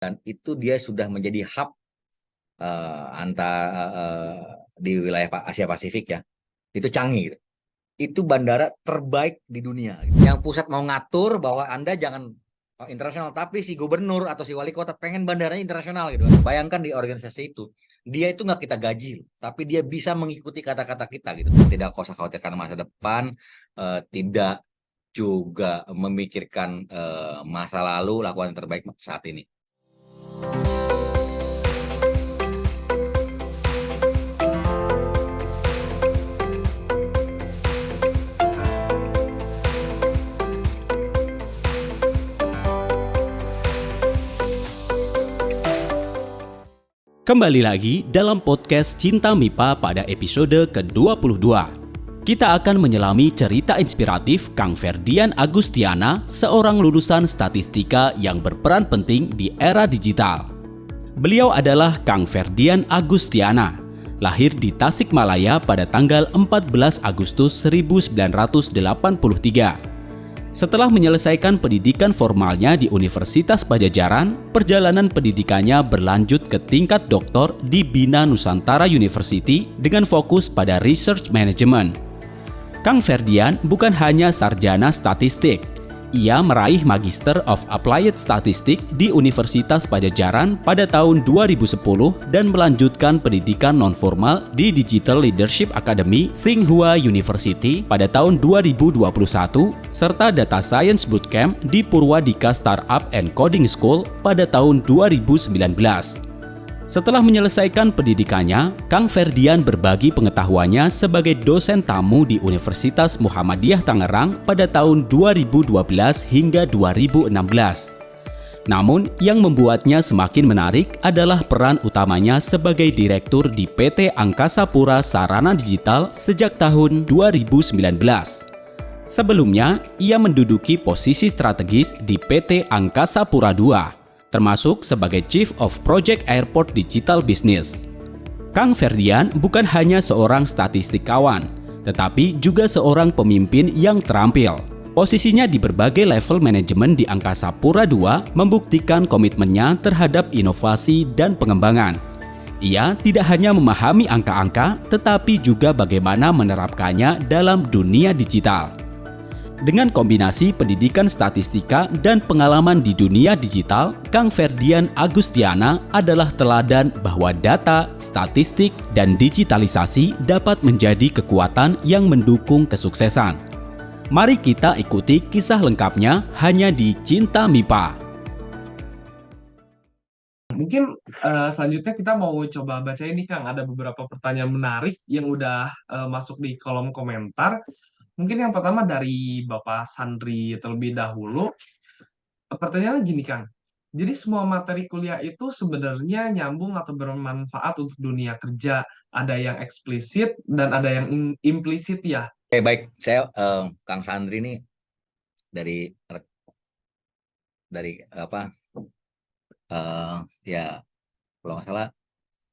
dan itu dia sudah menjadi hub di wilayah Asia Pasifik ya. Itu Changi gitu. Itu bandara terbaik di dunia gitu. Yang pusat mau ngatur bahwa Anda jangan internasional, tapi si gubernur atau si wali kota pengen bandaranya internasional gitu. Bayangkan di organisasi itu, dia itu nggak kita gaji, tapi dia bisa mengikuti kata-kata kita gitu. Tidak usah khawatirkan masa depan, tidak juga memikirkan masa lalu, lakukan yang terbaik saat ini. Kembali lagi dalam podcast Cinta MIPA pada episode ke-22. Kita akan menyelami cerita inspiratif Kang Ferdian Agustiana, seorang lulusan statistika yang berperan penting di era digital. Beliau adalah Kang Ferdian Agustiana, lahir di Tasikmalaya pada tanggal 14 Agustus 1983. Setelah menyelesaikan pendidikan formalnya di Universitas Padjadjaran, perjalanan pendidikannya berlanjut ke tingkat doktor di Bina Nusantara University dengan fokus pada research management. Kang Ferdian bukan hanya sarjana statistik. Ia meraih Magister of Applied Statistics di Universitas Padjadjaran pada tahun 2010 dan melanjutkan pendidikan nonformal di Digital Leadership Academy Tsinghua University pada tahun 2021 serta Data Science Bootcamp di Purwadika Startup and Coding School pada tahun 2019. Setelah menyelesaikan pendidikannya, Kang Ferdian berbagi pengetahuannya sebagai dosen tamu di Universitas Muhammadiyah Tangerang pada tahun 2012 hingga 2016. Namun, yang membuatnya semakin menarik adalah peran utamanya sebagai direktur di PT Angkasa Pura Sarana Digital sejak tahun 2019. Sebelumnya, ia menduduki posisi strategis di PT Angkasa Pura II, termasuk sebagai Chief of Project Airport Digital Business. Kang Ferdian bukan hanya seorang statistikawan, tetapi juga seorang pemimpin yang terampil. Posisinya di berbagai level manajemen di Angkasa Pura II membuktikan komitmennya terhadap inovasi dan pengembangan. Ia tidak hanya memahami angka-angka, tetapi juga bagaimana menerapkannya dalam dunia digital. Dengan kombinasi pendidikan statistika dan pengalaman di dunia digital, Kang Ferdian Agustiana adalah teladan bahwa data, statistik, dan digitalisasi dapat menjadi kekuatan yang mendukung kesuksesan. Mari kita ikuti kisah lengkapnya hanya di Cinta MIPA. Mungkin selanjutnya kita mau coba baca ini, Kang. Ada beberapa pertanyaan menarik yang udah masuk di kolom komentar. Mungkin yang pertama dari Bapak Sandri terlebih dahulu. Pertanyaannya gini, Kang. Jadi semua materi kuliah itu sebenarnya nyambung atau bermanfaat untuk dunia kerja. Ada yang eksplisit dan ada yang implisit ya. Oke, baik. Saya Kang Sandri nih dari apa ya, kalau nggak salah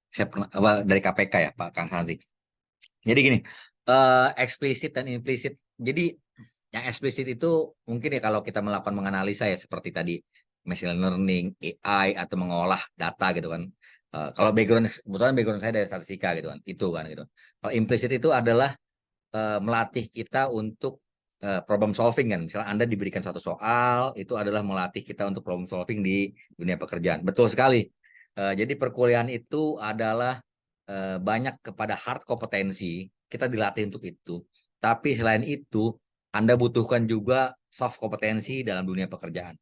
saya pernah dari KPK ya, Pak Kang Sandri. Jadi gini, eksplisit dan implisit. Jadi yang eksplisit itu mungkin ya kalau kita melakukan menganalisa ya seperti tadi machine learning, AI atau mengolah data gitu kan. Kalau kebetulan background saya dari statistika gitu kan, itu kan gitu. Kalau implisit itu adalah melatih kita untuk problem solving kan. Misalnya Anda diberikan satu soal, itu adalah melatih kita untuk problem solving di dunia pekerjaan. Betul sekali. Jadi perkuliahan itu adalah banyak kepada hard kompetensi, kita dilatih untuk itu. Tapi selain itu, Anda butuhkan juga soft kompetensi dalam dunia pekerjaan.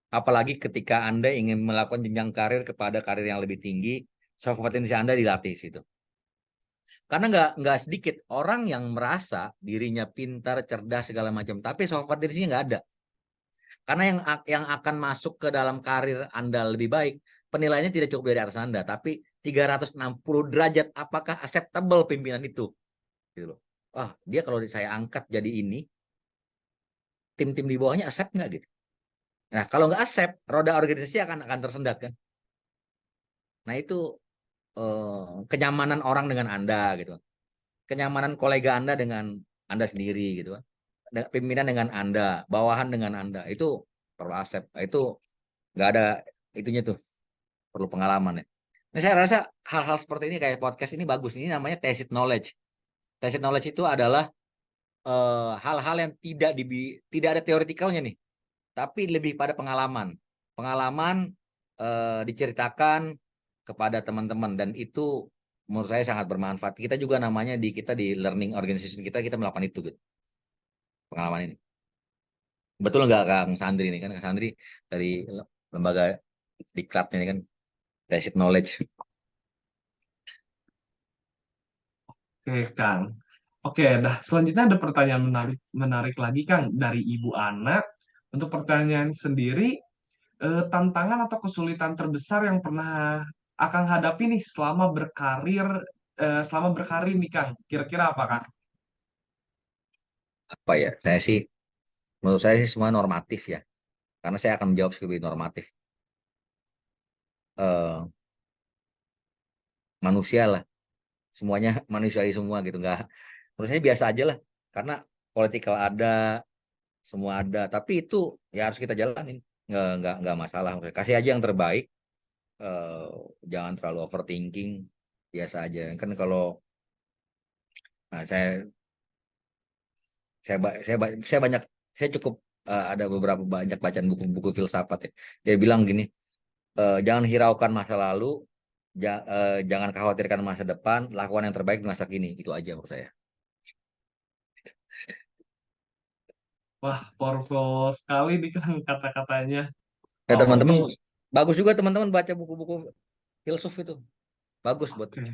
Apalagi ketika Anda ingin melakukan jenjang karir kepada karir yang lebih tinggi, soft kompetensi Anda dilatih situ. Karena nggak sedikit orang yang merasa dirinya pintar, cerdas segala macam, tapi soft kompetensinya nggak ada. Karena yang akan masuk ke dalam karir Anda lebih baik, penilaiannya tidak cukup dari atas Anda, tapi 360 derajat apakah acceptable pimpinan itu. Gitu loh. Dia kalau saya angkat jadi ini, tim-tim di bawahnya accept nggak gitu. Nah, kalau nggak accept, roda organisasi akan tersendat kan. Nah, itu kenyamanan orang dengan Anda gitu. Kenyamanan kolega Anda dengan Anda sendiri gitu kan. Pimpinan dengan Anda, bawahan dengan Anda, itu perlu accept. Itu nggak ada itunya tuh, perlu pengalaman ya. Nah, saya rasa hal-hal seperti ini kayak podcast ini bagus. Ini namanya tacit knowledge. Tacit knowledge itu adalah hal-hal yang tidak ada teoretikalnya nih, tapi lebih pada pengalaman. Pengalaman diceritakan kepada teman-teman dan itu menurut saya sangat bermanfaat. Kita juga namanya kita di learning organization kita melakukan itu gitu. Pengalaman ini. Betul nggak Kang Sandri ini kan Kang Sandri dari lembaga diklat ini kan tacit knowledge. Oke, Kang. Oke, nah selanjutnya ada pertanyaan menarik menarik lagi, Kang, dari Ibu Ana. Untuk pertanyaan sendiri, tantangan atau kesulitan terbesar yang pernah Akang hadapi nih selama berkarir nih, Kang. Kira-kira apa, Kang? Apa ya? Menurut saya sih semua normatif ya. Karena saya akan menjawab lebih normatif. Eh, Manusia lah, semuanya manusiawi semua gitu, nggak. Menurut saya biasa aja lah. Karena politikal ada, semua ada. Tapi itu ya harus kita jalanin. Nggak masalah. Kasih aja yang terbaik. eh, Jangan terlalu overthinking. Biasa aja. Kan kalau nah, saya banyak, saya cukup ada beberapa banyak bacaan buku-buku filsafat ya. Dia bilang gini, jangan hiraukan masa lalu, jangan khawatirkan masa depan, lakukan yang terbaik di masa kini. Itu aja menurut saya. Wah, powerful sekali nih, Kang, kata-katanya. Ya Wow, teman-teman, ini bagus juga teman-teman baca buku-buku filsuf itu. Bagus buat. oke.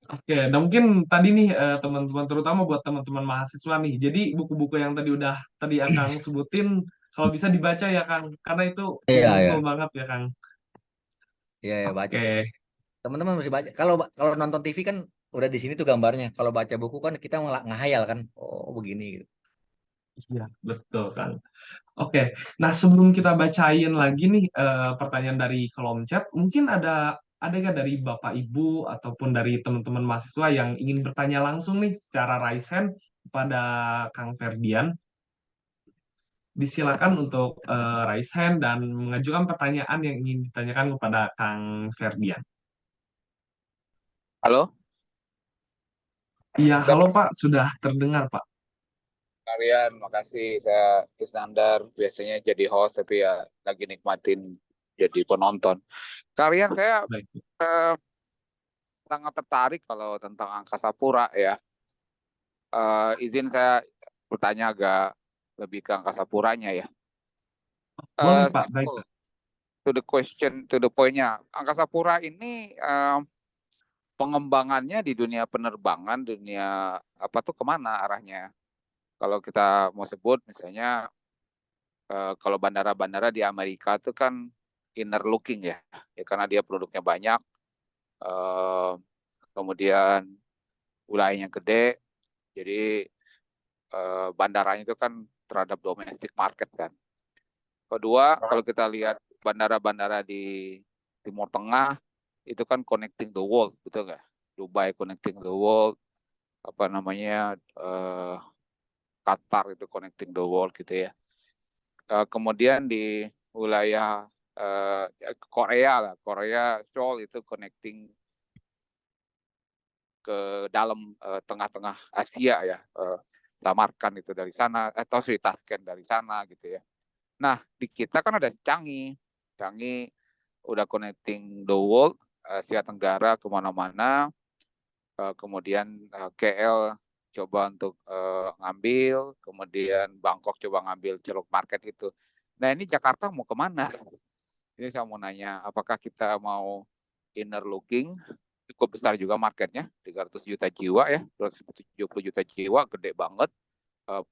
Oke, nah mungkin tadi nih teman-teman terutama buat teman-teman mahasiswa nih. Jadi buku-buku yang tadi Akang sebutin kalau bisa dibaca ya, Kang, karena itu Iya, meaningful ya. banget ya, Kang. Iya, ya, baca. Oke, Teman-teman mesti baca. Kalau kalau nonton TV kan udah di sini tuh gambarnya. Kalau baca buku kan kita ngahayal kan. Oh, begini gitu. iya betul, Kang. Oke, nah sebelum kita bacain lagi nih pertanyaan dari kolom chat, mungkin ada nggak dari Bapak Ibu ataupun dari teman-teman mahasiswa yang ingin bertanya langsung nih secara raise hand kepada Kang Ferdian? Disilakan untuk raise hand dan mengajukan pertanyaan yang ingin ditanyakan kepada Kang Ferdian. Halo, Iya, ada halo Pak, sudah terdengar Pak. kalian, makasih. Saya Isnandar, biasanya jadi host, tapi ya lagi nikmatin jadi penonton. Kalian saya Baik. eh, sangat tertarik kalau tentang angkasa pura ya. Izin saya bertanya agak lebih ke angkasa puranya ya. Boleh Pak, baik Simple, Pak. to the question, to the point-nya. Angkasa pura ini pengembangannya di dunia penerbangan, dunia apa tuh kemana arahnya? Kalau kita mau sebut misalnya kalau bandara-bandara di Amerika itu kan inner looking ya, ya karena dia produknya banyak, eh, kemudian wilayahnya gede, jadi bandaranya itu kan terhadap domestic market kan. Kedua, kalau kita lihat bandara-bandara di Timur Tengah itu kan connecting the world, betul nggak? Dubai connecting the world, apa namanya Qatar itu connecting the world gitu ya. Kemudian di wilayah Korea lah, Korea Seoul itu connecting ke dalam tengah-tengah Asia ya, Samarkand itu dari sana, atau Sri Tashkent dari sana gitu ya. Nah di kita kan ada Changi, Changi udah connecting the world, Asia Tenggara kemana-mana, kemudian KL coba untuk ngambil, kemudian Bangkok coba ngambil Celuk Market itu. Nah ini Jakarta mau kemana? Ini saya mau nanya, apakah kita mau inner looking, cukup besar juga marketnya, 300 juta jiwa ya, 270 juta jiwa, gede banget,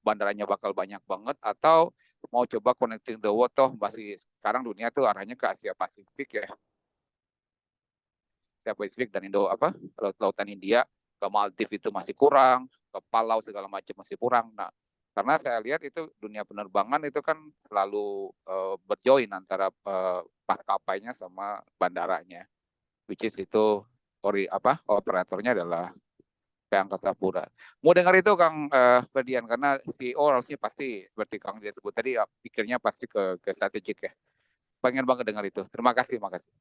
bandaranya bakal banyak banget, atau mau coba connecting the world, toh masih sekarang dunia tuh arahnya ke Asia Pasifik ya, Asia Pasifik dan Indo apa, lautan India, ke Maldives itu masih kurang, ke Palau segala macam masih kurang. Nah, karena saya lihat itu dunia penerbangan itu kan selalu berjoin antara maskapainya sama bandaranya, which is itu operatornya adalah Angkasa Pura. Mau dengar itu Kang Ferdian, karena CEO harusnya pasti seperti Kang dia sebut tadi, pikirnya pasti ke strategik ya. Pengen banget dengar itu. Terima kasih, makasih.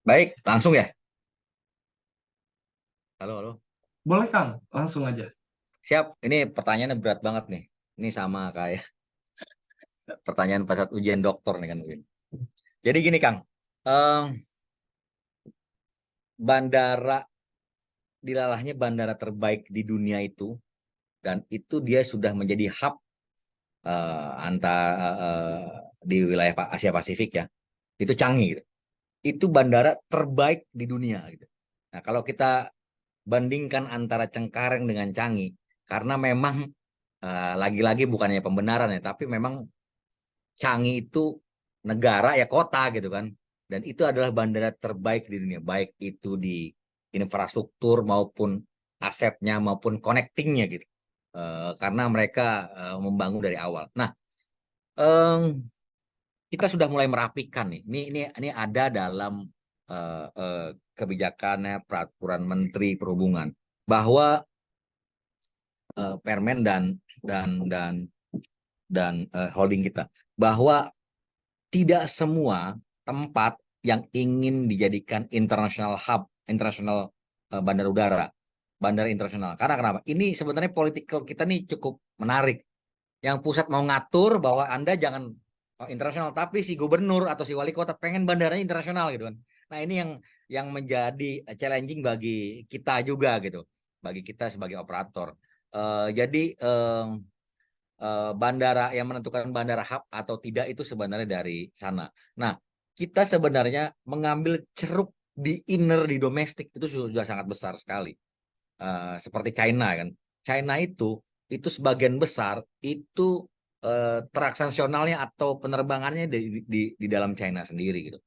Baik, langsung ya. Halo, halo. Boleh Kang, langsung aja. Siap. Ini pertanyaannya berat banget nih. Ini sama kayak pertanyaan pas saat ujian dokter nih kan mungkin. Jadi gini Kang, eh, bandara dilalahnya bandara terbaik di dunia itu, dan itu dia sudah menjadi hub di wilayah Asia Pasifik ya. Itu Changi gitu. Itu bandara terbaik di dunia gitu. Nah, kalau kita bandingkan antara Cengkareng dengan Changi, karena memang lagi-lagi bukannya pembenaran ya, tapi memang Changi itu negara ya, kota gitu kan, dan itu adalah bandara terbaik di dunia, baik itu di infrastruktur maupun asetnya maupun connectingnya gitu. Karena mereka membangun dari awal. Nah, em, kita sudah mulai merapikan nih. Ini ada dalam kebijakannya peraturan Menteri Perhubungan bahwa Permen dan holding kita, bahwa tidak semua tempat yang ingin dijadikan international hub, international bandar udara, bandara internasional. Karena kenapa? Ini sebenarnya political kita nih cukup menarik. Yang pusat mau ngatur bahwa Anda jangan internasional, tapi si gubernur atau si wali kota pengen bandaranya internasional gitu kan. Nah, ini yang menjadi challenging bagi kita juga gitu, bagi kita sebagai operator. Jadi bandara yang menentukan bandara hub atau tidak itu sebenarnya dari sana. Nah, kita sebenarnya mengambil ceruk di inner, di domestik itu sudah sangat besar sekali. Seperti China kan. China itu sebagian besar itu transaksionalnya atau penerbangannya di dalam China sendiri gitu.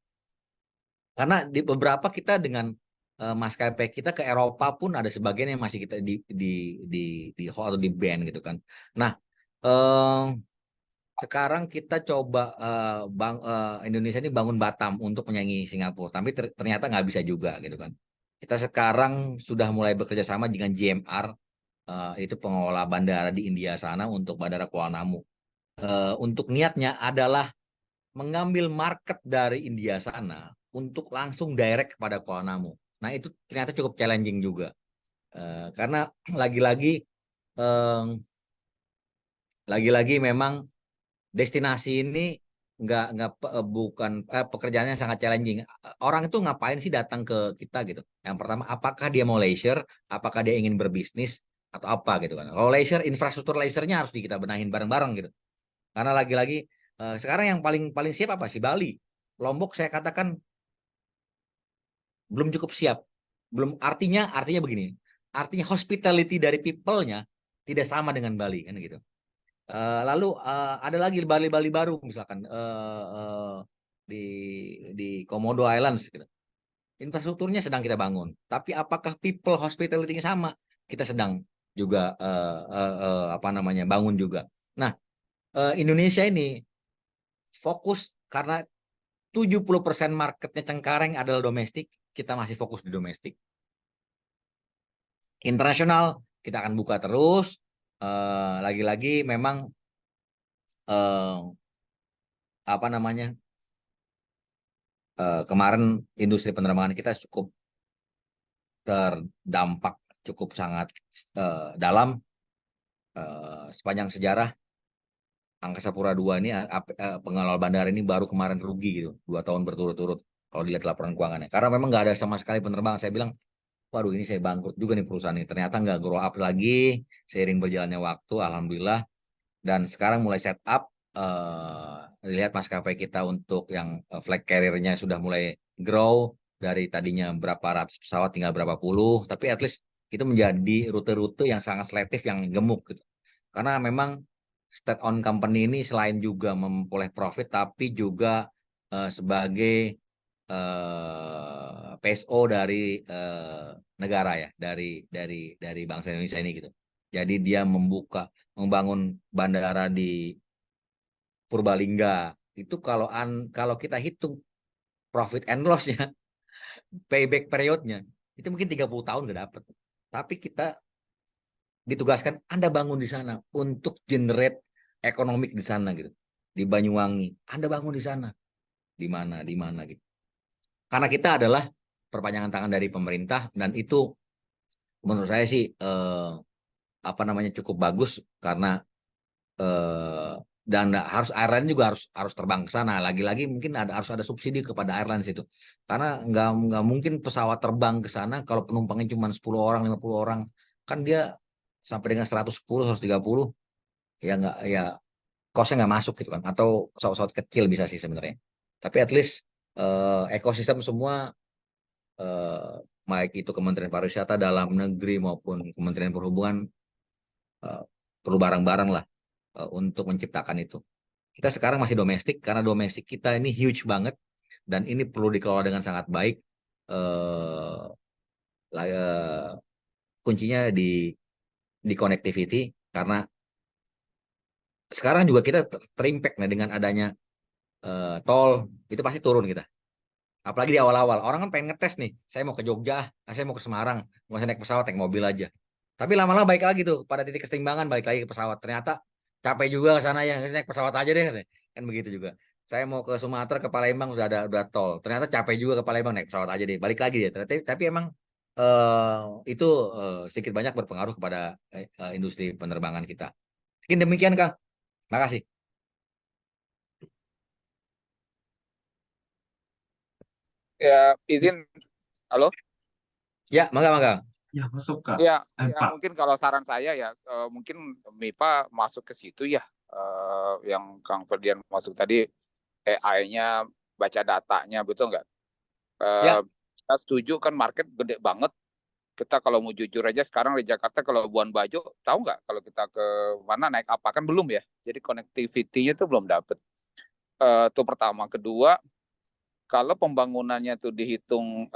Karena di beberapa kita dengan maskapai kita ke Eropa pun ada sebagian yang masih kita di hold atau di ban gitu kan. Nah, sekarang kita coba Indonesia ini bangun Batam untuk menyaingi Singapura, tapi ternyata nggak bisa juga gitu kan. Kita sekarang sudah mulai bekerja sama dengan GMR, itu pengelola bandara di India sana, untuk bandara Kuala Namu. Untuk niatnya adalah mengambil market dari India sana untuk langsung direct kepada Kuala Namu. Nah, itu ternyata cukup challenging juga, karena lagi-lagi memang destinasi ini bukan pekerjaannya sangat challenging. Orang itu ngapain sih datang ke kita gitu? Yang pertama, apakah dia mau leisure, apakah dia ingin berbisnis atau apa gitu kan? Kalau leisure, infrastruktur leisure-nya harus kita benahin bareng-bareng gitu. Karena lagi-lagi sekarang yang paling paling siap apa sih? Bali, Lombok saya katakan belum cukup siap. Belum, artinya begini. Artinya hospitality dari people-nya tidak sama dengan Bali kan gitu. Lalu ada lagi Bali-Bali baru misalkan di Komodo Islands gitu. Infrastrukturnya sedang kita bangun, tapi apakah people hospitality-nya sama? Kita sedang juga bangun juga. Nah, Indonesia ini fokus karena 70% marketnya Cengkareng adalah domestik, kita masih fokus di domestik. Internasional kita akan buka terus. Lagi-lagi memang kemarin industri penerbangan kita cukup terdampak cukup sangat dalam. Sepanjang sejarah Angkasa Pura II ini, pengelola bandara ini baru kemarin rugi gitu, 2 tahun berturut-turut kalau dilihat laporan keuangannya, karena memang nggak ada sama sekali penerbangan. Saya bilang, waduh, ini saya bangkrut juga nih perusahaan ini. Ternyata nggak grow up lagi seiring berjalannya waktu, alhamdulillah. Dan sekarang mulai set up, lihat maskapai kita untuk yang flag carrier-nya sudah mulai grow dari tadinya berapa ratus pesawat tinggal berapa puluh, tapi at least itu menjadi rute-rute yang sangat selektif, yang gemuk gitu. Karena memang state owned company ini selain juga memperoleh profit, tapi juga sebagai PSO dari negara ya, dari bangsa Indonesia ini gitu. Jadi dia membangun bandara di Purbalingga itu, kalau kita hitung profit and loss-nya, payback periodnya itu mungkin 30 tahun nggak dapat. Tapi kita ditugaskan, Anda bangun di sana untuk generate ekonomik di sana gitu. Di Banyuwangi, Anda bangun di sana. Di mana gitu. karena kita adalah perpanjangan tangan dari pemerintah, dan itu menurut saya sih apa namanya cukup bagus, karena dan harus airline juga harus terbang ke sana. Lagi-lagi mungkin harus ada subsidi kepada airlines itu, karena nggak mungkin pesawat terbang ke sana kalau penumpangnya cuma 10 orang, 50 orang, kan dia sampai dengan 110, 130, ya nggak, ya kosnya nggak masuk gitu kan. Atau pesawat-pesawat kecil bisa sih sebenarnya, tapi at least ekosistem semua, eh, baik itu Kementerian Pariwisata, Dalam Negeri maupun Kementerian Perhubungan, eh, perlu bareng-bareng lah untuk menciptakan itu. Kita sekarang masih domestik, karena domestik kita ini huge banget, dan ini perlu dikelola dengan sangat baik. Eh, Kuncinya di connectivity, karena sekarang juga kita terimpact nah, dengan adanya tol, itu pasti turun kita. Apalagi di awal-awal, orang kan pengen ngetes nih, saya mau ke Jogja, saya mau ke Semarang, nggak usah naik pesawat, naik mobil aja. Tapi lama-lama baik lagi tuh, pada titik kesetimbangan balik lagi ke pesawat. Ternyata capek juga ke sana ya, naik pesawat aja deh, katanya. Kan begitu juga. Saya mau ke Sumatera, ke Palembang udah tol. Ternyata capek juga ke Palembang, naik pesawat aja deh, balik lagi ya. Tapi emang itu sedikit banyak berpengaruh kepada industri penerbangan kita. Mungkin demikian, Kang. Makasih. Ya, izin, halo? Ya, mangga. Ya, masuk Kak. Ya, Pak. mungkin kalau saran saya ya, mungkin MIPA masuk ke situ ya, yang Kang Ferdian masuk tadi, AI-nya, baca datanya, betul nggak? Ya, Kita setuju kan market gede banget. Kita kalau mau jujur aja sekarang di Jakarta kalau Labuan Bajo, tahu nggak kalau kita ke mana naik apa, kan belum ya. Jadi connectivity-nya tuh belum dapet. Itu pertama. Kedua, kalau pembangunannya tuh dihitung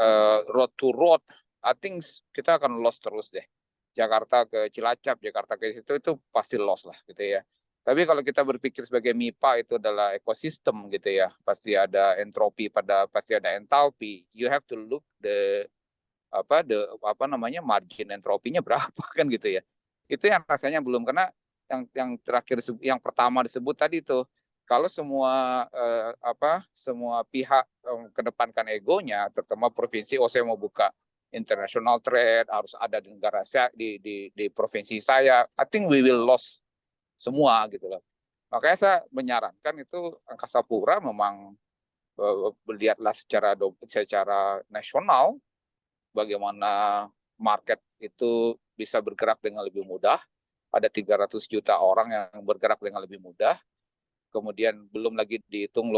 road to road, I think kita akan loss terus deh. Jakarta ke Cilacap, Jakarta ke situ itu pasti loss lah gitu ya. Tapi kalau kita berpikir sebagai MIPA itu adalah ekosistem gitu ya, pasti ada entropi, pasti ada entalpi. You have to look apa namanya margin entropinya berapa kan gitu ya. Itu yang rasanya belum, karena yang terakhir yang pertama disebut tadi itu, kalau semua semua pihak kedepankan egonya, terutama provinsi, oh saya mau buka international trade harus ada di negara saya, di provinsi saya, I think we will lose semua gitu loh. Makanya saya menyarankan itu Angkasa Pura memang lihatlah secara nasional bagaimana market itu bisa bergerak dengan lebih mudah. Ada 300 juta orang yang bergerak dengan lebih mudah. Kemudian belum lagi dihitung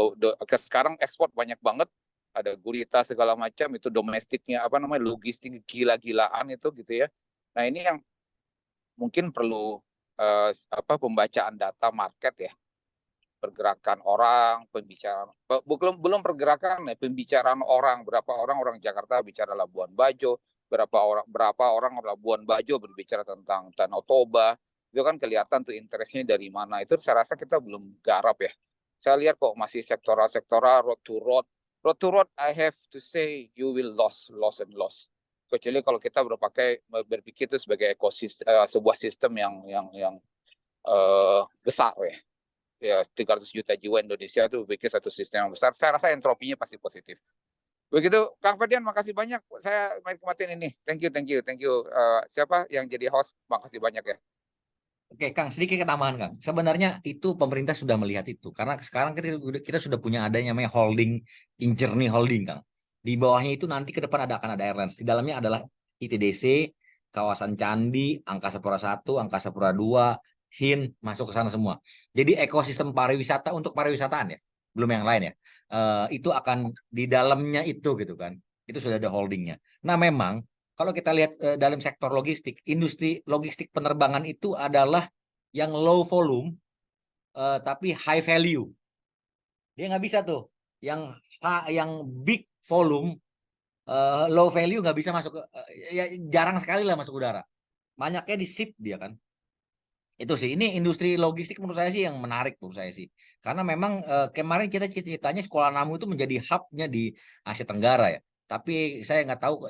sekarang ekspor banyak banget, ada gurita segala macam, itu domestiknya apa namanya logistik gila-gilaan itu gitu ya. Nah ini yang mungkin perlu pembacaan data market ya, pergerakan orang, pembicaraan belum pergerakan ya, pembicaraan orang, berapa orang Jakarta bicara Labuan Bajo, berapa orang Labuan Bajo berbicara tentang Danau Toba, itu kan kelihatan tuh interestnya dari mana. Itu saya rasa kita belum garap ya. Saya lihat kok masih sektoral road to road, I have to say you will loss and loss. Kecuali kalau kita berpikir itu sebagai ekosistem, sebuah sistem yang besar ya 300 juta jiwa Indonesia itu bikin satu sistem yang besar. Saya rasa entropinya pasti positif. Begitu, Kang Ferdian, makasih banyak. Saya main kematian ini. Thank you. Siapa yang jadi host? Makasih banyak ya. oke, Kang, sedikit tambahan, Kang. Sebenarnya itu pemerintah sudah melihat itu, karena sekarang kita sudah punya ada yang namanya holding, Injernie Holding, Kang. Di bawahnya itu nanti ke depan akan ada airlines. Di dalamnya adalah ITDC, kawasan Candi, Angkasa Pura I, Angkasa Pura II, HIN, masuk ke sana semua. Jadi ekosistem pariwisata untuk pariwisataan ya, belum yang lain ya. Itu akan di dalamnya itu gitu kan. Itu sudah ada holdingnya. Nah, memang kalau kita lihat dalam sektor logistik, industri logistik penerbangan itu adalah yang low volume tapi high value. Dia nggak bisa tuh yang big volume low value nggak bisa masuk ya jarang sekali lah masuk udara. Banyaknya di ship dia kan. Itu sih, ini industri logistik menurut saya sih yang menarik menurut saya sih. Karena memang kemarin kita ceritanya Sekolah Namu itu menjadi hubnya di Asia Tenggara ya. Tapi saya nggak tahu,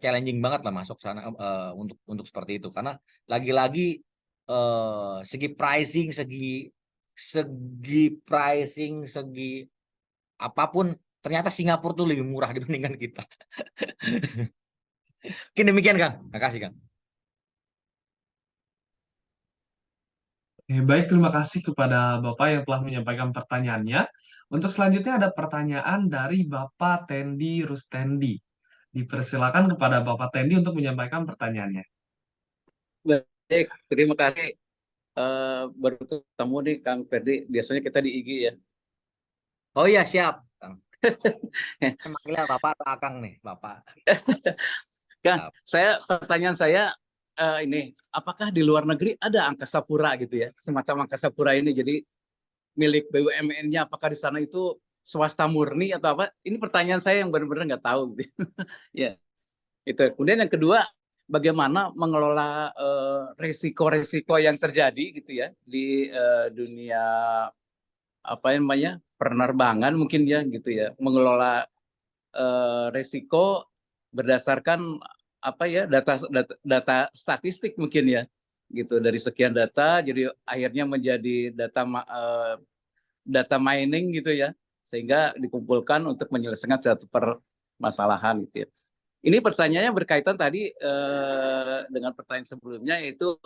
challenging banget lah masuk sana untuk seperti itu. Karena lagi-lagi segi pricing, segi apapun Ternyata Singapura tuh lebih murah dibandingkan kita. Mungkin demikian Kang. Makasih Kang. Baik, terima kasih kepada Bapak yang telah menyampaikan pertanyaannya. Untuk selanjutnya ada pertanyaan dari Bapak Tendi Rustendi. Dipersilakan kepada Bapak Tendi untuk menyampaikan pertanyaannya. Baik, terima kasih. Baru ketemu nih Kang Ferdi. Biasanya kita di IG ya. Oh iya siap Kang. Manggilnya Bapak atau Akang nih Bapak. Kang, pertanyaan saya ini, apakah di luar negeri ada angkasa pura gitu ya, semacam angkasa pura ini jadi milik BUMN-nya? Apakah di sana itu swasta murni atau apa? Ini pertanyaan saya yang benar-benar nggak tahu gitu. Ya, itu. Kemudian yang kedua, bagaimana mengelola resiko-resiko yang terjadi gitu ya di dunia apa namanya penerbangan mungkin ya gitu ya, mengelola resiko berdasarkan apa ya data statistik mungkin ya gitu, dari sekian data jadi akhirnya menjadi data mining gitu ya, sehingga dikumpulkan untuk menyelesaikan suatu permasalahan gitu ya. Ini pertanyaannya berkaitan tadi dengan pertanyaan sebelumnya, yaitu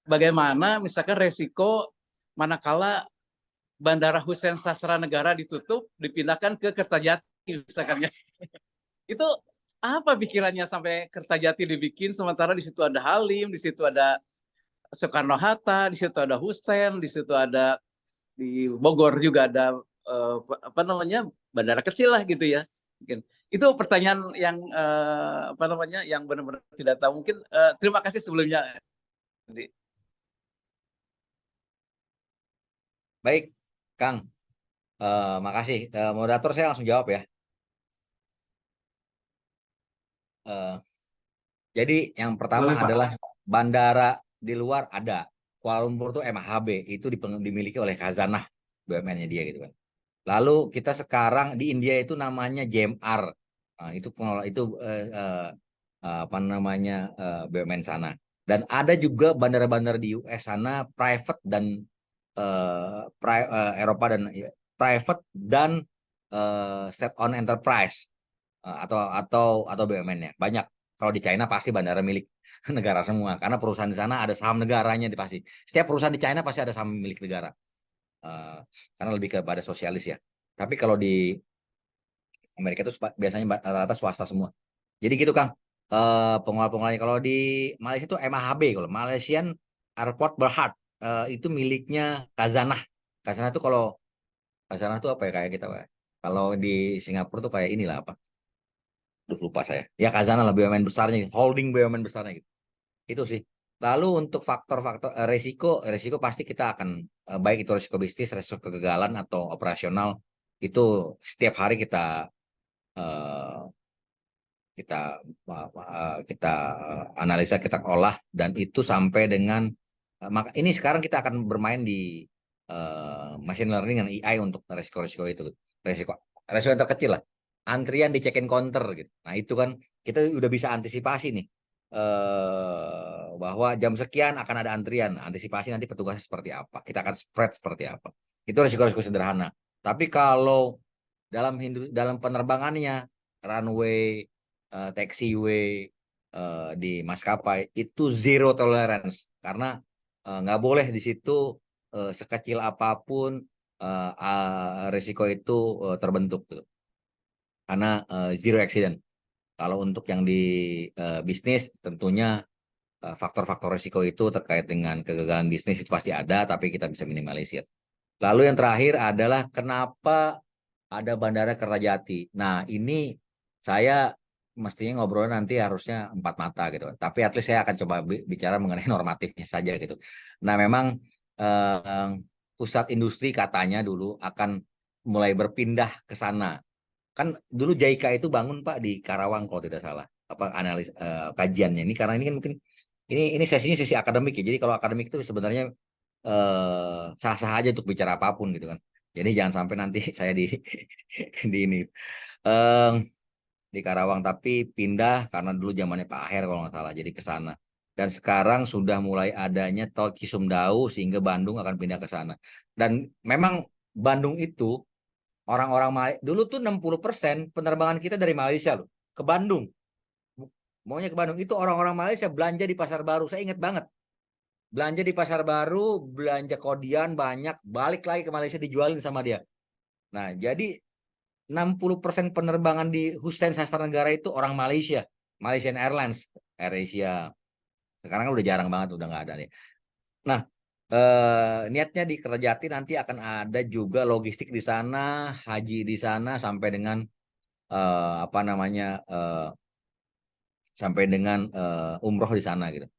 bagaimana misalkan resiko manakala Bandara Hussein Sastra Negara ditutup, dipindahkan ke Kertajati misalkan ya. Itu apa pikirannya sampai Kertajati dibikin, sementara di situ ada Halim, di situ ada Soekarno-Hatta, di situ ada Hussein, di situ ada di Bogor juga ada apa namanya bandara kecil lah gitu ya. Mungkin itu pertanyaan yang apa namanya yang benar-benar tidak tahu. Mungkin terima kasih sebelumnya. Baik Kang. Makasih. Moderator saya langsung jawab ya. Jadi yang pertama Boleh, Pak. adalah bandara di luar ada. Kuala Lumpur tuh MHB itu dimiliki oleh Khazanah BUMN-nya dia gitu kan. Lalu kita sekarang di India itu namanya JMR. Nah, itu pengelola itu apa namanya BUMN sana. Dan ada juga bandara-bandara di US sana private dan Eropa dan private dan state owned enterprise atau BUMN-nya. Banyak. Kalau di China pasti bandara milik negara semua karena perusahaan di sana ada saham negaranya pasti. Setiap perusahaan di China pasti ada saham milik negara. Karena lebih kepada sosialis ya. Tapi kalau di Amerika itu biasanya rata-rata swasta semua. Jadi gitu Kang. Pengelola-pengolanya kalau di Malaysia itu MAHB, kalau Malaysian Airport Berhad itu miliknya Khazanah. Khazanah itu kalau Khazanah itu apa ya kayak kita Pak. Kalau di Singapura tuh kayak inilah apa? Duh, lupa saya. Ya Khazanah lah BUMN besarnya, holding BUMN besarnya gitu. Itu sih. Lalu untuk faktor-faktor resiko pasti kita akan baik itu resiko bisnis, resiko kegagalan atau operasional itu setiap hari kita eh, kita analisa, kita olah dan itu sampai dengan maka ini sekarang kita akan bermain di machine learning dan AI untuk resiko-resiko itu. Resiko yang terkecil lah. Antrian di check-in counter gitu. Nah, itu kan kita udah bisa antisipasi nih bahwa jam sekian akan ada antrian. Antisipasi nanti petugasnya seperti apa. Kita akan spread seperti apa. Itu resiko-resiko sederhana. Tapi kalau dalam penerbangannya runway taxiway di maskapai itu zero tolerance karena nggak boleh di situ sekecil apapun risiko itu terbentuk gitu. Karena zero accident. Kalau untuk yang di bisnis tentunya faktor-faktor risiko itu terkait dengan kegagalan bisnis itu pasti ada, tapi kita bisa minimalisir. Lalu yang terakhir adalah kenapa ada Bandara Kertajati. Nah ini saya mestinya ngobrol nanti harusnya empat mata gitu. Tapi at least saya akan coba bicara mengenai normatifnya saja gitu. Nah memang pusat industri katanya dulu akan mulai berpindah ke sana. Kan dulu JICA itu bangun Pak di Karawang kalau tidak salah. Apa analis kajiannya ini karena ini kan mungkin ini sesinya sesi akademik ya. Jadi kalau akademik itu sebenarnya sah-sah aja untuk bicara apapun gitu kan. Jadi jangan sampai nanti saya di ini di Karawang tapi pindah karena dulu zamannya Pak Aher kalau nggak salah jadi ke sana. Dan sekarang sudah mulai adanya tol Cisumdawu sehingga Bandung akan pindah ke sana. Dan memang Bandung itu Dulu tuh 60% penerbangan kita dari Malaysia loh, ke Bandung. Maunya ke Bandung. Itu orang-orang Malaysia belanja di Pasar Baru. Saya ingat banget. Belanja di Pasar Baru, belanja kodian banyak, balik lagi ke Malaysia dijualin sama dia. Nah, jadi 60% penerbangan di Hussein Sastra Negara itu orang Malaysia. Malaysian Airlines, AirAsia. Sekarang udah jarang banget, udah nggak ada nih. Nah, niatnya di Kertajati nanti akan ada juga logistik di sana, haji di sana sampai dengan apa namanya sampai dengan umroh di sana gitu.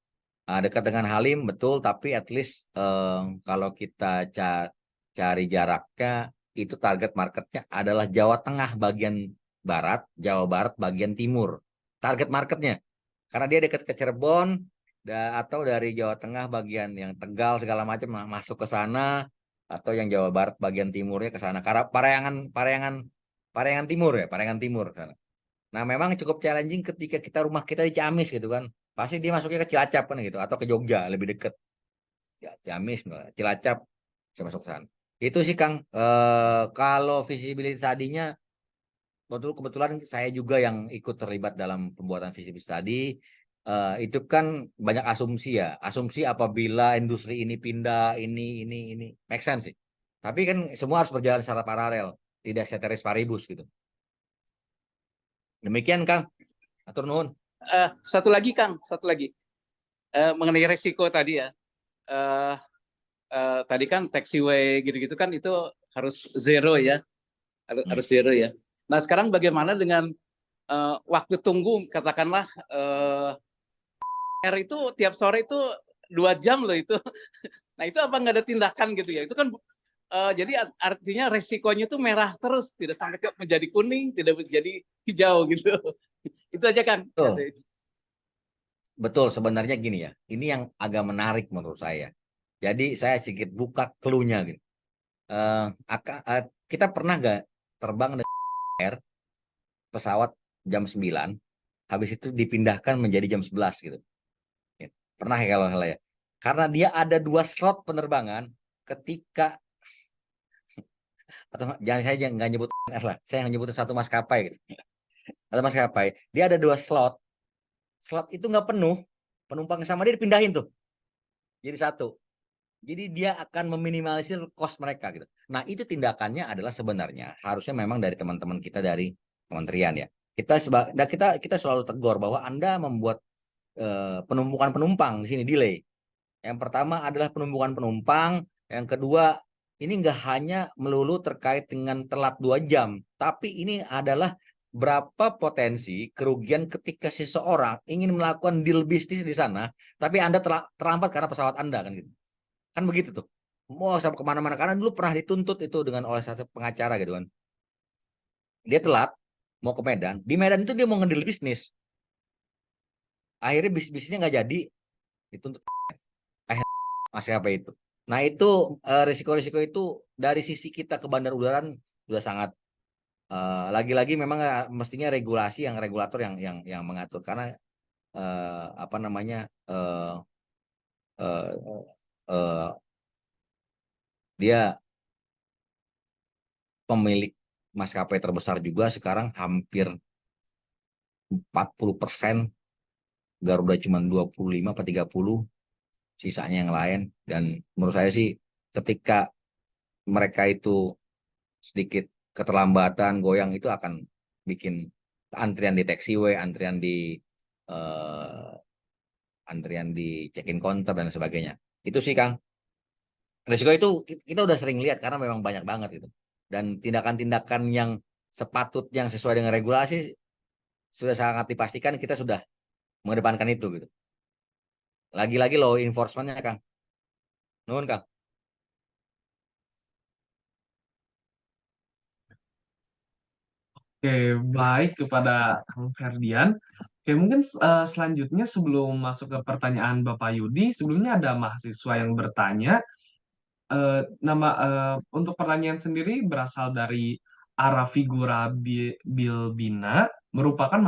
Dekat dengan Halim betul, tapi at least kalau kita cari jaraknya itu target marketnya adalah Jawa Tengah bagian barat, Jawa Barat bagian timur. Target marketnya karena dia dekat ke Cirebon atau dari Jawa Tengah bagian yang Tegal segala macam masuk ke sana atau yang Jawa Barat bagian timurnya ke sana. Karena Parayangan Timur ya, Parayangan Timur sana. Nah, memang cukup challenging ketika rumah kita di Ciamis gitu kan. Pasti dia masuknya ke Cilacap kan gitu atau ke Jogja lebih deket. Ya, Ciamis, Cilacap bisa masuk ke sana. Itu sih Kang. Kalau visibility tadinya kebetulan saya juga yang ikut terlibat dalam pembuatan visibility study. Itu kan banyak asumsi ya. Asumsi apabila industri ini pindah ini make sense sih. Tapi kan semua harus berjalan secara paralel, tidak ceteris paribus gitu. Demikian Kang. Atur nuhun. Satu lagi Kang, satu lagi mengenai resiko tadi ya. Tadi kan taxiway gitu-gitu kan itu harus zero ya, harus zero ya. Nah sekarang bagaimana dengan waktu tunggu, katakanlah R itu tiap sore itu 2 jam loh itu. Nah itu apa nggak ada tindakan gitu ya? Itu kan jadi artinya resikonya itu merah terus, tidak sampai menjadi kuning, tidak menjadi hijau gitu. Itu aja kan. Betul, sebenarnya gini ya. Ini yang agak menarik menurut saya. Jadi saya sedikit buka clue-nya gitu. Kita pernah nggak terbang dengan air pesawat jam 9, habis itu dipindahkan menjadi jam 11 gitu. Pernah ya kalau salah ya. Karena dia ada 2 slot penerbangan ketika atau jangan saya nggak nyebut lah. Saya yang nyebutin satu maskapai gitu. Atau maskapai, dia ada 2 slot. Slot itu nggak penuh, penumpang sama dia dipindahin tuh. Jadi satu. Jadi dia akan meminimalisir cost mereka gitu. Nah, itu tindakannya adalah sebenarnya harusnya memang dari teman-teman kita dari kementerian ya. Kita selalu tegur bahwa Anda membuat penumpukan penumpang di sini delay. Yang pertama adalah penumpukan penumpang, yang kedua ini nggak hanya melulu terkait dengan telat 2 jam, tapi ini adalah berapa potensi kerugian ketika seseorang ingin melakukan deal bisnis di sana, tapi Anda terlambat karena pesawat Anda kan gitu. Kan begitu tuh. Mau sampai kemana-mana karena dulu pernah dituntut itu oleh satu pengacara gitu kan. Dia telat mau ke Medan. Di Medan itu dia mau ngedil bisnis. Akhirnya bisnisnya nggak jadi, dituntut masih apa itu. Nah itu risiko-risiko itu dari sisi kita ke bandar udara sudah sangat lagi-lagi memang mestinya regulator yang mengatur karena apa namanya dia pemilik maskapai terbesar juga sekarang hampir 40%, Garuda cuma 25 atau 30, sisanya yang lain. Dan menurut saya sih ketika mereka itu sedikit keterlambatan, goyang itu akan bikin antrian di taxiway, antrian di check-in counter dan sebagainya. Itu sih Kang. Risiko itu kita udah sering lihat karena memang banyak banget gitu. Dan tindakan-tindakan yang yang sesuai dengan regulasi sudah sangat dipastikan kita sudah mengedepankan itu gitu. Lagi-lagi law enforcement-nya Kang. Nuhun Kang. Oke, baik kepada Kang Ferdian. Oke, mungkin selanjutnya sebelum masuk ke pertanyaan Bapak Yudi, sebelumnya ada mahasiswa yang bertanya. Untuk pertanyaan sendiri berasal dari Arafigura Bilbina, merupakan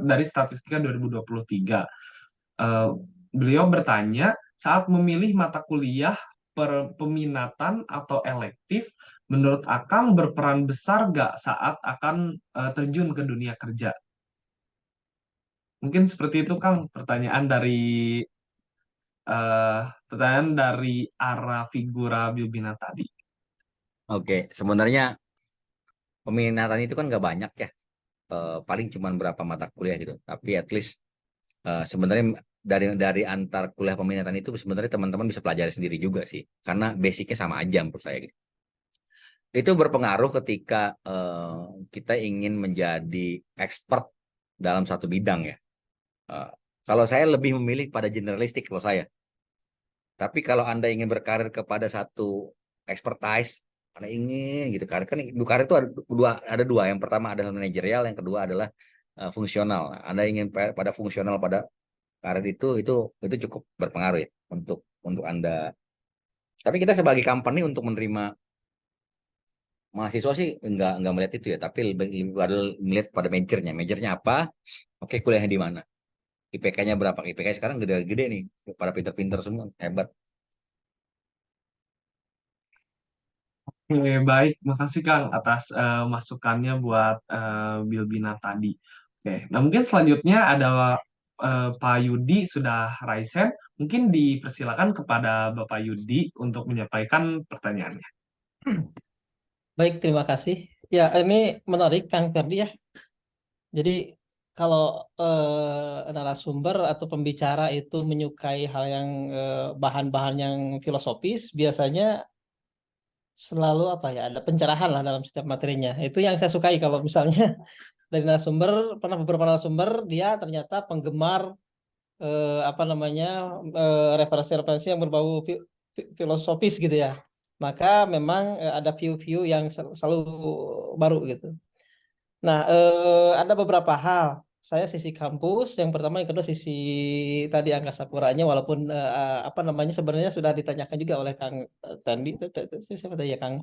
dari Statistika 2023. Beliau bertanya, saat memilih mata kuliah peminatan atau elektif, menurut Akang berperan besar nggak saat akan terjun ke dunia kerja? Mungkin seperti itu Kang, pertanyaan dari arah figura Bilbina tadi. Oke, sebenarnya peminatan itu kan nggak banyak ya. Paling cuma berapa mata kuliah gitu. Tapi at least sebenarnya dari antar kuliah peminatan itu sebenarnya teman-teman bisa pelajari sendiri juga sih. Karena basicnya sama aja menurut saya gitu. Itu berpengaruh ketika kita ingin menjadi expert dalam satu bidang ya. Eh, Kalau saya lebih memilih pada generalistik kalau saya. Tapi kalau Anda ingin berkarir kepada satu expertise, Anda ingin gitu karir kan karir itu ada dua. Yang pertama adalah manajerial, yang kedua adalah fungsional. Anda ingin pada fungsional pada karir itu cukup berpengaruh ya untuk Anda. Tapi kita sebagai company untuk menerima mahasiswa sih enggak melihat itu ya, tapi lebih melihat pada majornya. Majornya apa? Oke, kuliahnya di mana? IPK-nya berapa? IPK sekarang gede-gede nih, pada pinter-pinter semua, hebat. Oke, baik. Makasih Kang atas masukannya buat Bilbina tadi. Oke, nah mungkin selanjutnya ada Pak Yudi sudah raise hand. Mungkin dipersilakan kepada Bapak Yudi untuk menyampaikan pertanyaannya. Baik, terima kasih. Ya, ini menarik Kang Ferdi ya. Jadi kalau narasumber atau pembicara itu menyukai hal yang bahan-bahan yang filosofis, biasanya selalu apa ya, ada pencerahan lah dalam setiap materinya. Itu yang saya sukai kalau misalnya dari narasumber, beberapa narasumber dia ternyata penggemar apa namanya referensi-referensi yang berbau filosofis gitu ya. Maka memang ada view-view yang selalu baru gitu. Nah, ada beberapa hal. Saya sisi kampus, yang pertama, yang kedua sisi tadi angkasa puranya, walaupun apa namanya sebenarnya sudah ditanyakan juga oleh Kang Tandi, siapa tadi ya Kang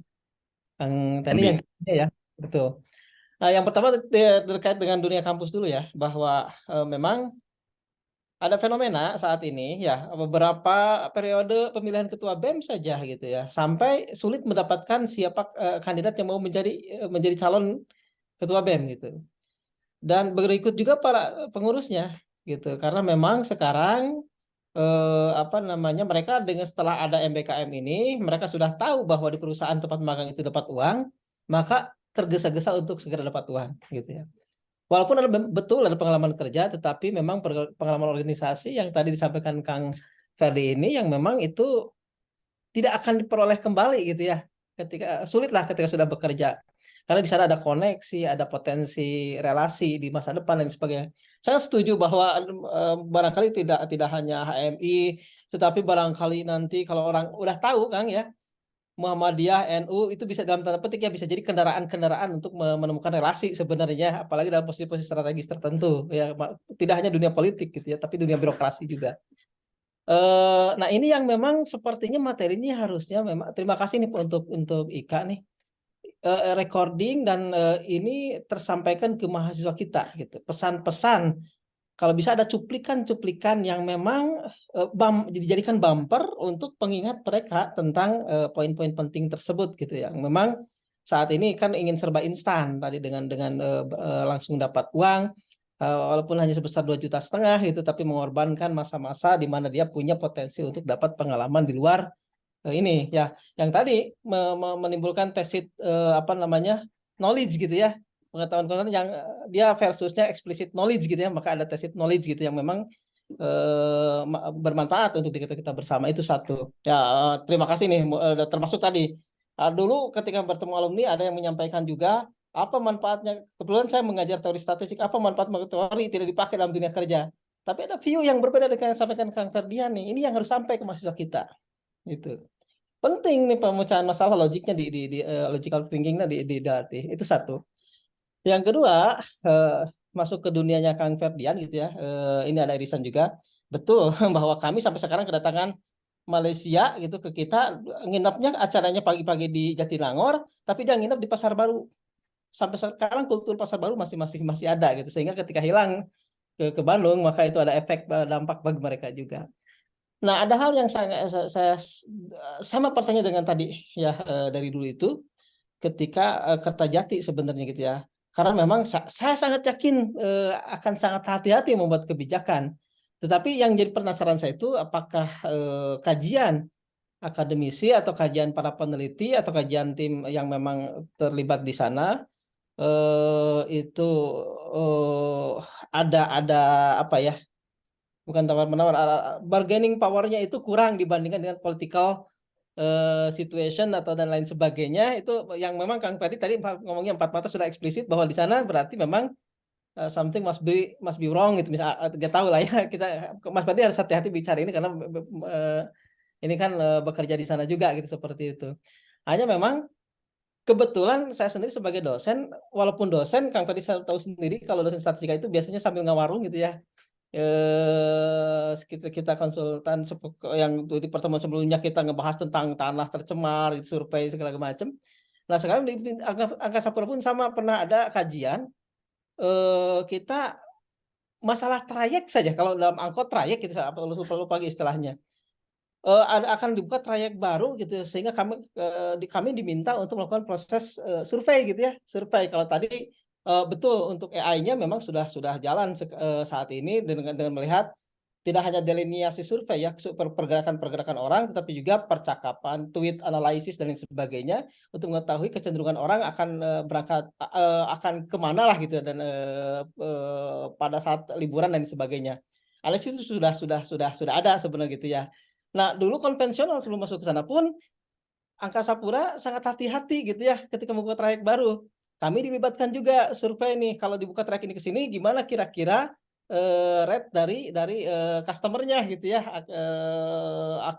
Tandi Andi. yang sebelumnya ya, betul. Nah, yang pertama terkait dengan dunia kampus dulu ya, bahwa memang ada fenomena saat ini ya, beberapa periode pemilihan ketua BEM saja gitu ya, sampai sulit mendapatkan siapa kandidat yang mau menjadi calon ketua BEM gitu. Dan berikut juga para pengurusnya gitu, karena memang sekarang apa namanya mereka dengan setelah ada MBKM ini, mereka sudah tahu bahwa di perusahaan tempat magang itu dapat uang, maka tergesa-gesa untuk segera dapat uang gitu ya. Walaupun betul ada pengalaman kerja, tetapi memang pengalaman organisasi yang tadi disampaikan Kang Ferdi ini yang memang itu tidak akan diperoleh kembali gitu ya. Sulitlah ketika sudah bekerja. Karena di sana ada koneksi, ada potensi relasi di masa depan dan sebagainya. Saya setuju bahwa barangkali tidak hanya HMI, tetapi barangkali nanti kalau orang udah tahu Kang ya, Muhammadiyah, NU itu bisa dalam tanda petik ya bisa jadi kendaraan-kendaraan untuk menemukan relasi sebenarnya, apalagi dalam posisi-posisi strategis tertentu ya, tidak hanya dunia politik gitu ya, tapi dunia birokrasi juga. Nah ini yang memang sepertinya materinya harusnya memang, terima kasih nih untuk Ika nih, recording dan ini tersampaikan ke mahasiswa kita gitu, pesan-pesan kalau bisa ada cuplikan-cuplikan yang memang dijadikan bumper untuk pengingat mereka tentang poin-poin penting tersebut gitu ya. Memang saat ini kan ingin serba instan tadi dengan langsung dapat uang walaupun hanya sebesar 2,5 juta gitu, tapi mengorbankan masa-masa di mana dia punya potensi untuk dapat pengalaman di luar ini ya. Yang tadi menimbulkan tesit apa namanya knowledge gitu ya, pengetahuan yang dia versusnya explicit knowledge gitu ya, maka ada tacit knowledge gitu yang memang bermanfaat untuk kita bersama. Itu satu ya. Terima kasih nih, termasuk tadi dulu ketika bertemu alumni ada yang menyampaikan juga apa manfaatnya, kebetulan saya mengajar teori statistik, apa manfaat teori tidak dipakai dalam dunia kerja, tapi ada view yang berbeda dengan yang disampaikan Kang Ferdian nih. Ini yang harus sampai ke mahasiswa kita gitu. Penting nih pemecahan masalah logiknya di logical thinkingnya dilatih. Itu satu. Yang kedua, masuk ke dunianya Kang Ferdian gitu ya. Ini ada irisan juga. Betul bahwa kami sampai sekarang kedatangan Malaysia gitu ke kita, nginapnya acaranya pagi-pagi di Jatinangor, tapi dia nginap di Pasar Baru. Sampai sekarang kultur Pasar Baru masih ada gitu. Sehingga ketika hilang ke Bandung, maka itu ada efek dampak bagi mereka juga. Nah, ada hal yang saya sama pertanyaan dengan tadi ya dari dulu itu. ketika Kertajati sebenarnya gitu ya. Karena memang saya sangat yakin akan sangat hati-hati membuat kebijakan. Tetapi yang jadi penasaran saya itu apakah kajian akademisi atau kajian para peneliti atau kajian tim yang memang terlibat di sana itu ada apa ya, bukan tawar-menawar, bargaining power-nya itu kurang dibandingkan dengan political situation atau dan lain sebagainya, itu yang memang Kang Ferdi tadi ngomongnya empat mata sudah eksplisit bahwa di sana berarti memang something must be wrong gitu, misal nggak tahu lah ya, kita Mas Ferdi harus hati-hati bicara ini karena ini kan bekerja di sana juga gitu, seperti itu. Hanya memang kebetulan saya sendiri sebagai dosen, walaupun dosen Kang Ferdi tahu sendiri kalau dosen statistika itu biasanya sambil ngawarung gitu ya. Kita konsultan yang di pertemuan sebelumnya kita ngebahas tentang tanah tercemar, survei segala macam. Nah sekarang di Angkasa Pura pun sama, pernah ada kajian kita masalah trayek saja, kalau dalam angkot trayek gitu, lupa lagi istilahnya, akan dibuka trayek baru gitu, sehingga kami diminta untuk melakukan proses survei gitu ya, survei. Kalau tadi betul untuk AI-nya memang sudah jalan saat ini dengan melihat tidak hanya delineasi survei ya, pergerakan orang, tetapi juga percakapan, tweet analisis dan lain sebagainya untuk mengetahui kecenderungan orang akan berangkat akan kemana lah gitu, dan pada saat liburan dan sebagainya. Analisis itu sudah ada sebenarnya gitu ya. Nah dulu konvensional sebelum masuk ke sana pun Angkasa Pura sangat hati-hati gitu ya ketika membuka trayek baru. Kami dilibatkan juga survei nih, kalau dibuka trayek ini ke sini gimana kira-kira rate dari customer-nya gitu ya,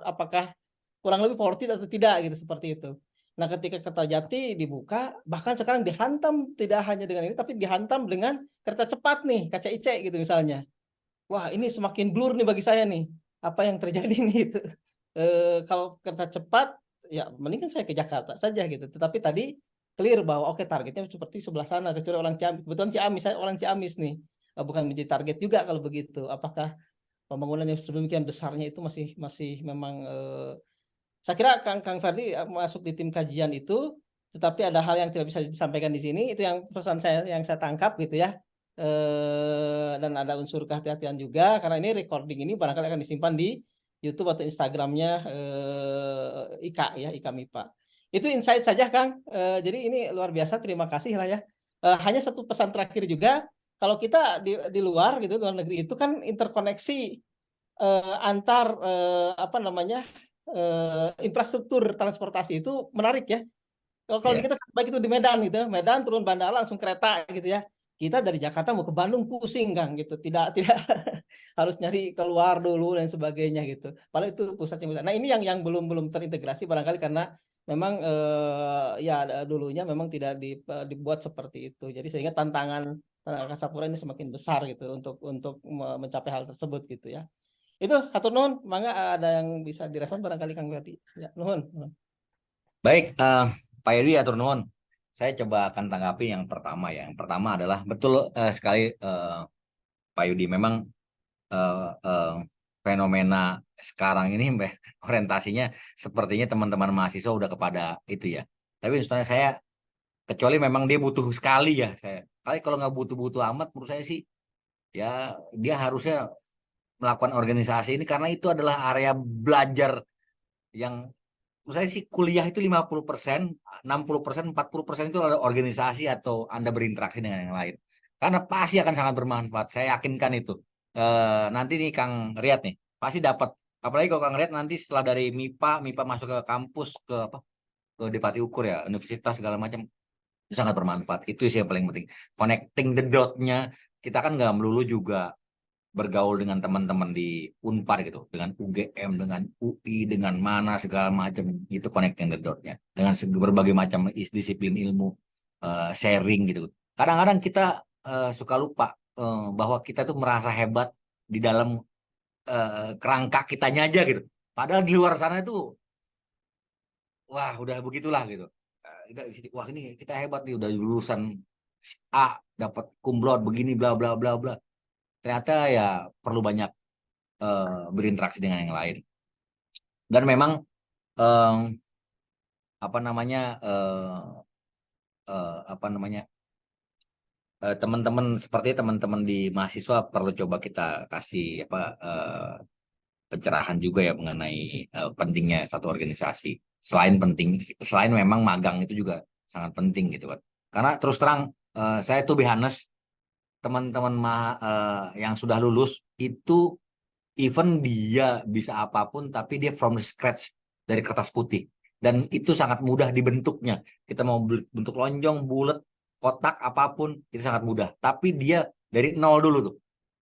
apakah kurang lebih worth it atau tidak gitu, seperti itu. Nah ketika Kertajati dibuka, bahkan sekarang dihantam tidak hanya dengan ini, tapi dihantam dengan kereta cepat nih, KCIC gitu misalnya. Wah ini semakin blur nih bagi saya nih, apa yang terjadi nih itu. Kalau kereta cepat ya mendingan saya ke Jakarta saja gitu. Tetapi tadi clear bahwa oke targetnya seperti sebelah sana, kecuali orang Ciamis. Kebetulan Ciamis, saya orang Ciamis nih, bukan menjadi target juga kalau begitu. Apakah pembangunan yang sedemikian besarnya itu masih memang saya kira Kang Ferdi masuk di tim kajian itu, tetapi ada hal yang tidak bisa disampaikan di sini. Itu yang pesan saya yang saya tangkap gitu ya. Dan ada unsur kehati-hatian juga karena ini recording ini barangkali akan disimpan di YouTube atau Instagramnya IKA ya, IKA MIPA. Itu insight saja Kang. Jadi ini luar biasa, terima kasih lah ya. Hanya satu pesan terakhir juga, kalau kita di luar gitu, luar negeri itu kan interkoneksi antar apa namanya infrastruktur transportasi itu menarik ya. Kalau di kita baik itu di Medan gitu, Medan turun bandara langsung kereta gitu ya. Kita dari Jakarta mau ke Bandung pusing Kang gitu, tidak harus nyari keluar dulu dan sebagainya gitu. Padahal itu pusatnya. Nah ini yang belum terintegrasi barangkali karena memang ya dulunya memang tidak dibuat seperti itu. Jadi sehingga tantangan Angkasa Pura ini semakin besar gitu untuk mencapai hal tersebut gitu ya. Itu hatur nuhun, mangga ada yang bisa direspon barangkali Kang Ferdi. Ya, nuhun. Baik, Pak Yudi atur nuhun. Saya coba akan tanggapi yang pertama ya. Yang pertama adalah betul sekali Pak Yudi, memang fenomena sekarang ini orientasinya sepertinya teman-teman mahasiswa udah kepada itu ya. Tapi sebenarnya saya, kecuali memang dia butuh sekali ya, saya kali kalau nggak butuh-butuh amat, menurut saya sih ya dia harusnya melakukan organisasi ini karena itu adalah area belajar yang menurut saya sih kuliah itu 50%, 60%, 40% itu adalah organisasi atau Anda berinteraksi dengan yang lain. Karena pasti akan sangat bermanfaat, saya yakinkan itu. Nanti nih Kang Riyad nih, pasti dapat. Apalagi kalau Kang Riyad nanti setelah dari MIPA masuk ke kampus, ke apa? Ke Depati Ukur ya, universitas segala macam. Itu sangat bermanfaat. Itu sih yang paling penting. Connecting the dot-nya. Kita kan nggak melulu juga bergaul dengan teman-teman di Unpar gitu, dengan UGM, dengan UI, dengan mana segala macam, itu connecting the dot-nya dengan berbagai macam disiplin ilmu, sharing gitu. Kadang-kadang kita suka lupa bahwa kita tuh merasa hebat di dalam kerangka kitanya aja gitu. Padahal di luar sana itu wah udah begitulah gitu. Wah ini kita hebat nih, udah lulusan A dapat cum laude begini bla bla bla bla. Ternyata ya perlu banyak berinteraksi dengan yang lain. Dan memang apa namanya apa namanya, teman-teman seperti teman-teman di mahasiswa perlu coba kita kasih apa, pencerahan juga ya mengenai pentingnya satu organisasi. Selain memang magang itu juga sangat penting gitu kan. Karena terus terang, saya tuh be honest, teman-teman yang sudah lulus itu, even dia bisa apapun tapi dia from the scratch dari kertas putih, dan itu sangat mudah dibentuknya. Kita mau bentuk lonjong, bulat, kotak, apapun itu sangat mudah, tapi dia dari nol dulu tuh,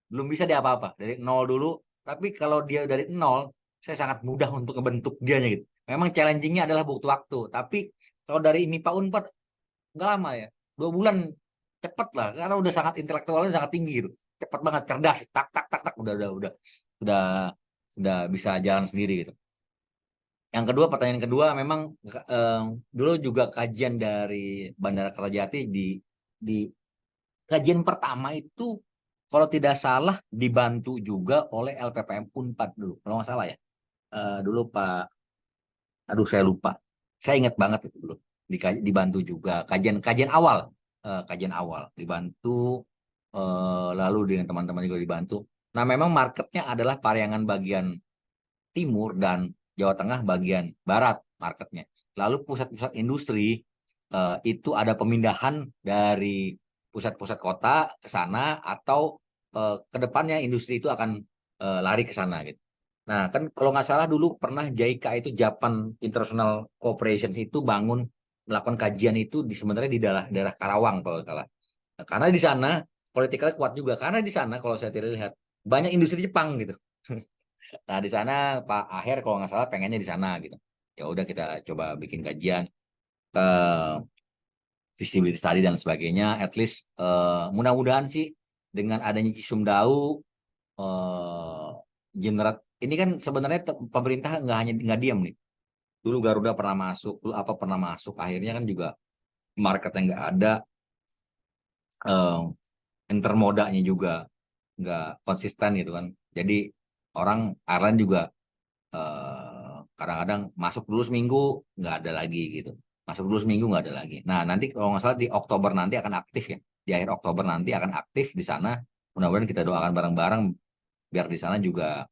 belum bisa dia apa-apa dari nol dulu. Tapi kalau dia dari nol, saya sangat mudah untuk ngebentuk dianya gitu. Memang challengingnya adalah butuh waktu, tapi kalau dari MIPA Unpad nggak lama ya, 2 bulan cepet lah, karena udah sangat intelektualnya sangat tinggi gitu, cepet banget, cerdas, tak tak tak tak, udah sudah bisa jalan sendiri gitu. Yang kedua, pertanyaan kedua, memang dulu juga kajian dari Bandara Kertajati di kajian pertama itu kalau tidak salah dibantu juga oleh LPPM Unpad dulu, kalau nggak salah ya. Dulu Pak, aduh saya lupa, saya ingat banget itu dulu dibantu juga kajian awal, kajian awal dibantu, lalu dengan teman-teman juga dibantu. Nah memang marketnya adalah Pariangan bagian timur dan Jawa Tengah bagian barat marketnya. Lalu pusat-pusat industri itu ada pemindahan dari pusat-pusat kota ke sana, atau ke depannya industri itu akan lari ke sana gitu. Nah kan kalau nggak salah dulu pernah JICA itu, Japan International Corporation itu melakukan kajian itu sebenarnya di daerah Karawang kalau nggak salah. Nah, karena di sana politiknya kuat juga, karena di sana kalau saya tidak lihat banyak industri Jepang gitu. Nah di sana Pak Aher kalau nggak salah pengennya di sana gitu. Ya udah kita coba bikin kajian, visibility study dan sebagainya. At least mudah-mudahan sih dengan adanya Kisumdau, generat ini kan sebenarnya pemerintah nggak diam nih. Dulu Garuda pernah masuk, dulu apa pernah masuk, akhirnya kan juga marketnya nggak ada, eh, intermodanya juga nggak konsisten gitu kan. Jadi orang airline juga kadang-kadang masuk dulu seminggu nggak ada lagi gitu, masuk dulu seminggu nggak ada lagi. Nah nanti kalau nggak salah di Oktober nanti akan aktif ya, di akhir Oktober nanti akan aktif di sana. Mudah-mudahan kita doakan bareng-bareng biar di sana juga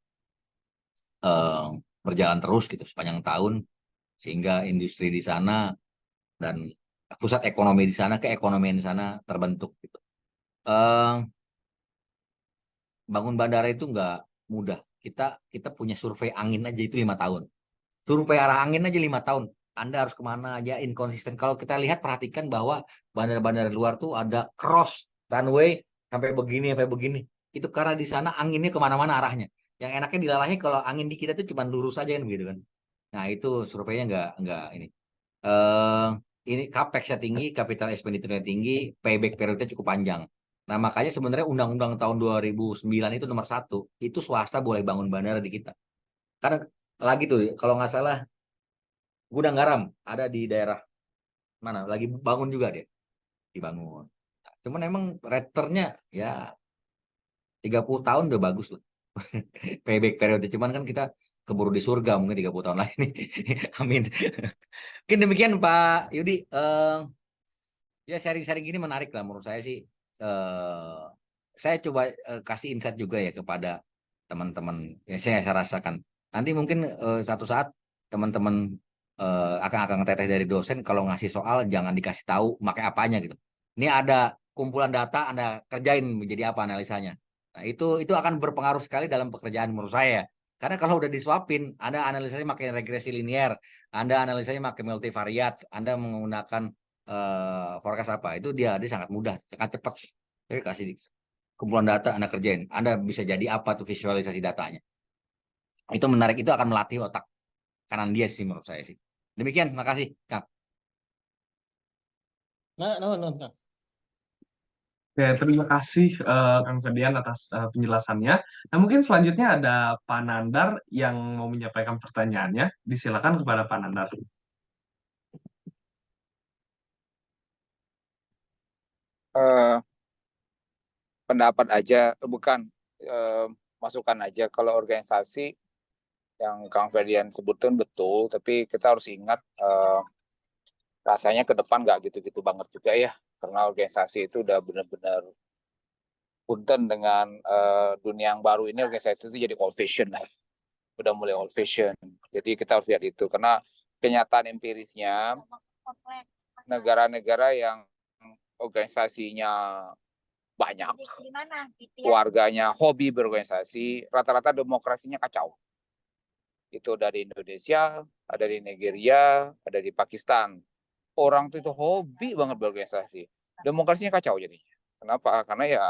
eh, berjalan terus gitu sepanjang tahun, sehingga industri di sana dan pusat ekonomi di sana, keekonomian di sana terbentuk gitu. Eh, Bangun bandara itu nggak mudah. Kita punya survei angin aja itu 5 tahun. Survei arah angin aja 5 tahun. Anda harus kemana aja, inkonsisten. Kalau kita lihat, perhatikan bahwa bandara-bandara luar tuh ada cross runway sampai begini. Itu karena di sana anginnya kemana-mana arahnya. Yang enaknya dilalahnya kalau angin di kita tuh cuma lurus aja kan begitu kan. Nah itu surveinya nggak ini. eh ini capex-nya tinggi, capital expenditure-nya tinggi, payback periodnya cukup panjang. Nah, makanya sebenarnya Undang-Undang tahun 2009 itu nomor 1, itu swasta boleh bangun bandara di kita. Karena lagi tuh, kalau nggak salah, gudang garam ada di daerah mana, lagi bangun juga dia, dibangun. Nah, cuman emang returnnya ya 30 tahun udah bagus loh. Payback periode, cuman kan kita keburu di surga mungkin 30 tahun lagi nih. Amin. Mungkin demikian Pak Yudi. Ya sharing-sharing gini menarik lah menurut saya sih. eh saya coba kasih insight juga ya kepada teman-teman yang saya rasakan. Nanti mungkin satu saat teman-teman, akang-akang teteh dari dosen kalau ngasih soal jangan dikasih tahu pakai apanya gitu. Ini ada kumpulan data, Anda kerjain menjadi apa analisanya. Nah, itu akan berpengaruh sekali dalam pekerjaan menurut saya. Karena kalau udah disuapin, Anda analisanya pakai regresi linier, Anda analisanya pakai multivariat, Anda menggunakan forecast apa, itu dia sangat mudah, sangat cepat. Jadi kasih kumpulan data Anda kerjain, Anda bisa jadi apa tuh visualisasi datanya. Itu menarik, itu akan melatih otak kanan dia sih menurut saya sih. Demikian, makasih Kang. Nah, no, no, no. Oke, terima kasih Kang Ferdian atas penjelasannya. Nah, mungkin selanjutnya ada Pak Nandar yang mau menyampaikan pertanyaannya. Disilakan kepada Pak Nandar. Eh, Pendapat aja, bukan eh, masukan aja. Kalau organisasi yang Kang Ferdian sebutkan betul, tapi kita harus ingat rasanya ke depan nggak gitu-gitu banget juga ya, karena organisasi itu udah benar-benar punten dengan dunia yang baru ini, organisasi itu jadi old fashion lah, udah mulai old fashion. Jadi kita harus lihat itu, karena kenyataan empirisnya negara-negara yang organisasinya banyak, warganya hobi berorganisasi, rata-rata demokrasinya kacau. Itu dari Indonesia, ada di Nigeria, ada di Pakistan. Orang itu hobi banget berorganisasi. Demokrasinya kacau jadinya. Kenapa? Karena ya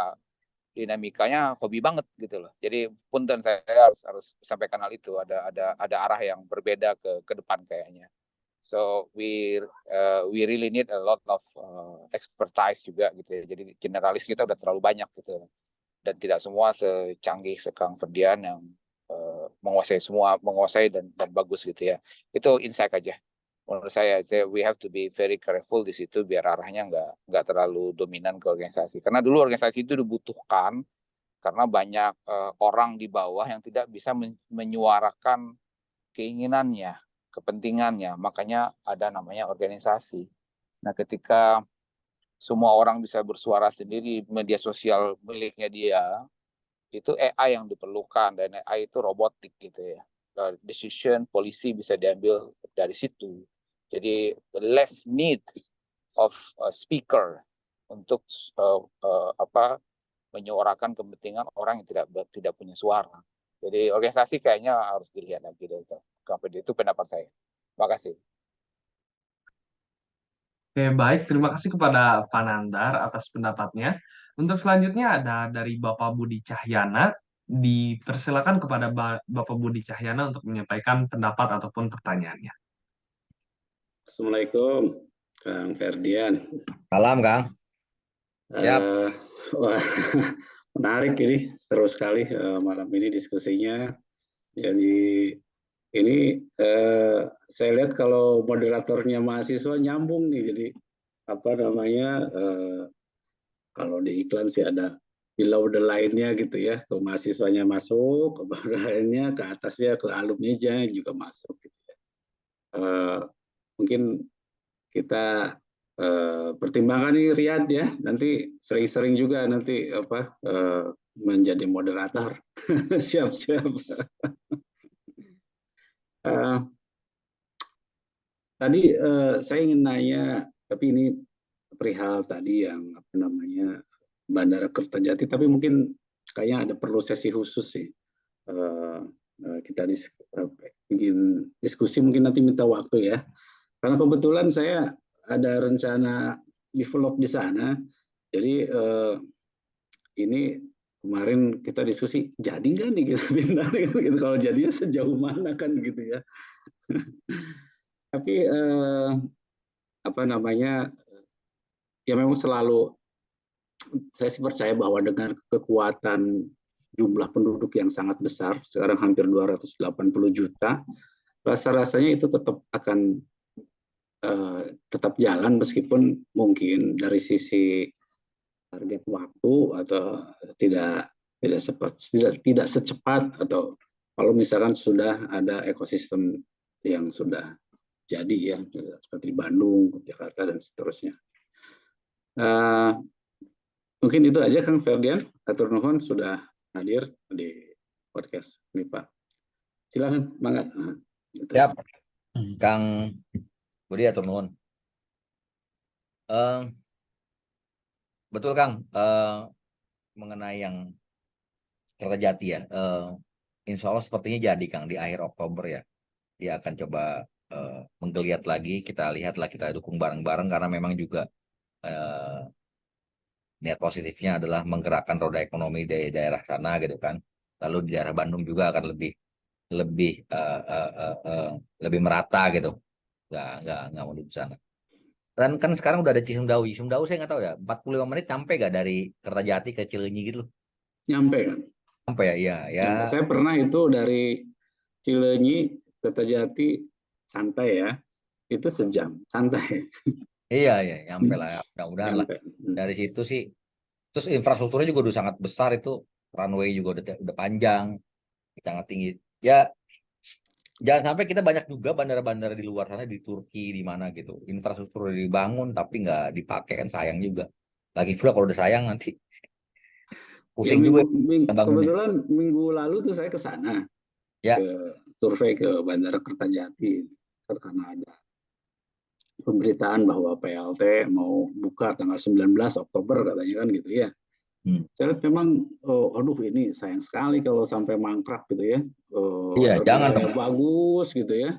dinamikanya hobi banget gitu loh. Jadi punten saya harus sampaikan hal itu. Ada arah yang berbeda ke depan kayaknya. So we really need a lot of expertise juga gitu ya. Jadi generalis kita udah terlalu banyak gitu. Dan tidak semua secanggih Kang Ferdian yang menguasai dan bagus gitu ya. Itu insight aja. Menurut saya we have to be very careful di situ biar arahnya nggak terlalu dominan ke organisasi. Karena dulu organisasi itu dibutuhkan karena banyak orang di bawah yang tidak bisa menyuarakan keinginannya, kepentingannya. Makanya ada namanya organisasi. Nah, ketika semua orang bisa bersuara sendiri, media sosial miliknya dia, itu AI yang diperlukan, dan AI itu robotik gitu ya. Decision polisi bisa diambil dari situ. Jadi less need of a speaker untuk menyuarakan kepentingan orang yang tidak punya suara. Jadi organisasi kayaknya harus dilihat lagi dari itu pendapat saya. Terima kasih. Oke, baik. Terima kasih kepada Pak Nandar atas pendapatnya. Untuk selanjutnya ada dari Bapak Budi Cahyana. Dipersilakan kepada Bapak Budi Cahyana untuk menyampaikan pendapat ataupun pertanyaannya. Assalamualaikum, Kang Ferdian. Salam, Kang. Siap. Wah, menarik ini, seru sekali malam ini diskusinya. Jadi ini saya lihat kalau moderatornya mahasiswa nyambung nih, jadi apa namanya, kalau di iklan sih ada below the line-nya gitu ya, ke mahasiswanya masuk, ke bawah line-nya, ke atasnya, ke alumninya juga masuk. Gitu ya. Mungkin kita pertimbangkan nih Riyad ya, nanti sering-sering juga nanti menjadi moderator. Siap-siap. Tadi saya ingin nanya, tapi ini perihal tadi yang apa namanya Bandara Kertajati, tapi mungkin kayaknya ada perlu sesi khusus sih. Kita ingin diskusi, mungkin nanti minta waktu ya. Karena kebetulan saya ada rencana develop di sana. Jadi ini kemarin kita diskusi, jadi nggak nih kita pindah gitu. Kalau jadinya sejauh mana kan gitu ya. Tapi apa namanya, ya memang selalu saya sih percaya bahwa dengan kekuatan jumlah penduduk yang sangat besar, sekarang hampir 280 juta, rasa-rasanya itu tetap akan tetap jalan meskipun mungkin dari sisi target waktu atau tidak secepat, atau kalau misalkan sudah ada ekosistem yang sudah jadi ya, seperti Bandung, Jakarta dan seterusnya. Mungkin itu aja Kang Ferdian, atur nuhun sudah hadir di podcast ini Pak. Silakan, mangga. Siap, Kang Budi, atur nuhun. Betul Kang, mengenai yang Kertajati ya, insya Allah sepertinya jadi Kang di akhir Oktober ya. Dia akan coba menggeliat lagi, kita lihatlah, kita dukung bareng-bareng, karena memang juga niat positifnya adalah menggerakkan roda ekonomi dari daerah sana gitu kan. Lalu di daerah Bandung juga akan lebih merata gitu, nggak mau di sana. Dan kan sekarang udah ada Cisumdawu saya nggak tahu ya, 45 menit sampai nggak dari Kertajati ke Cileunyi gitu loh. Nyampe kan? Sampai ya, ya. Saya pernah itu dari Cileunyi ke Kertajati santai ya, itu sejam santai. Iya, nyampe lah, mudah-mudahan lah. Dari situ sih, terus infrastrukturnya juga udah sangat besar, itu runway juga udah panjang, sangat tinggi. Ya, jangan sampai kita banyak juga bandara-bandara di luar sana, di Turki, di mana gitu, infrastruktur udah dibangun tapi nggak dipakai, kan sayang juga. Lagi pula kalau udah sayang nanti Ya pusing juga bangunnya. kebetulan minggu lalu tuh saya ke sana, Ya, ke survei ke Bandara Kertajati, karena ada pemberitaan bahwa PLT mau buka tanggal 19 Oktober katanya kan gitu ya. Saya lihat memang, aduh ini sayang sekali kalau sampai mangkrak gitu ya. iya, jangan. Terminalnya bagus gitu ya.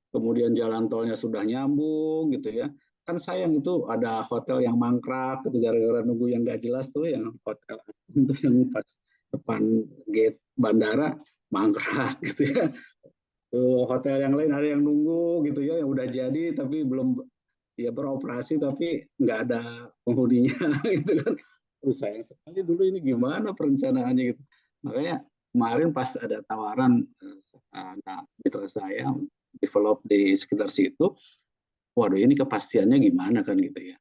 Kemudian jalan tolnya sudah nyambung gitu ya. Kan sayang itu ada hotel yang mangkrak gitu gara-gara nunggu yang nggak jelas tuh, yang hotel itu yang pas depan gate bandara mangkrak gitu ya. Hotel yang lain ada yang nunggu gitu ya, yang udah jadi tapi belum ya beroperasi tapi nggak ada penghuninya gitu kan. Terus sayang sekali dulu ini gimana perencanaannya gitu. Makanya kemarin pas ada tawaran anak mitra saya develop di sekitar situ, waduh ini kepastiannya gimana kan gitu ya.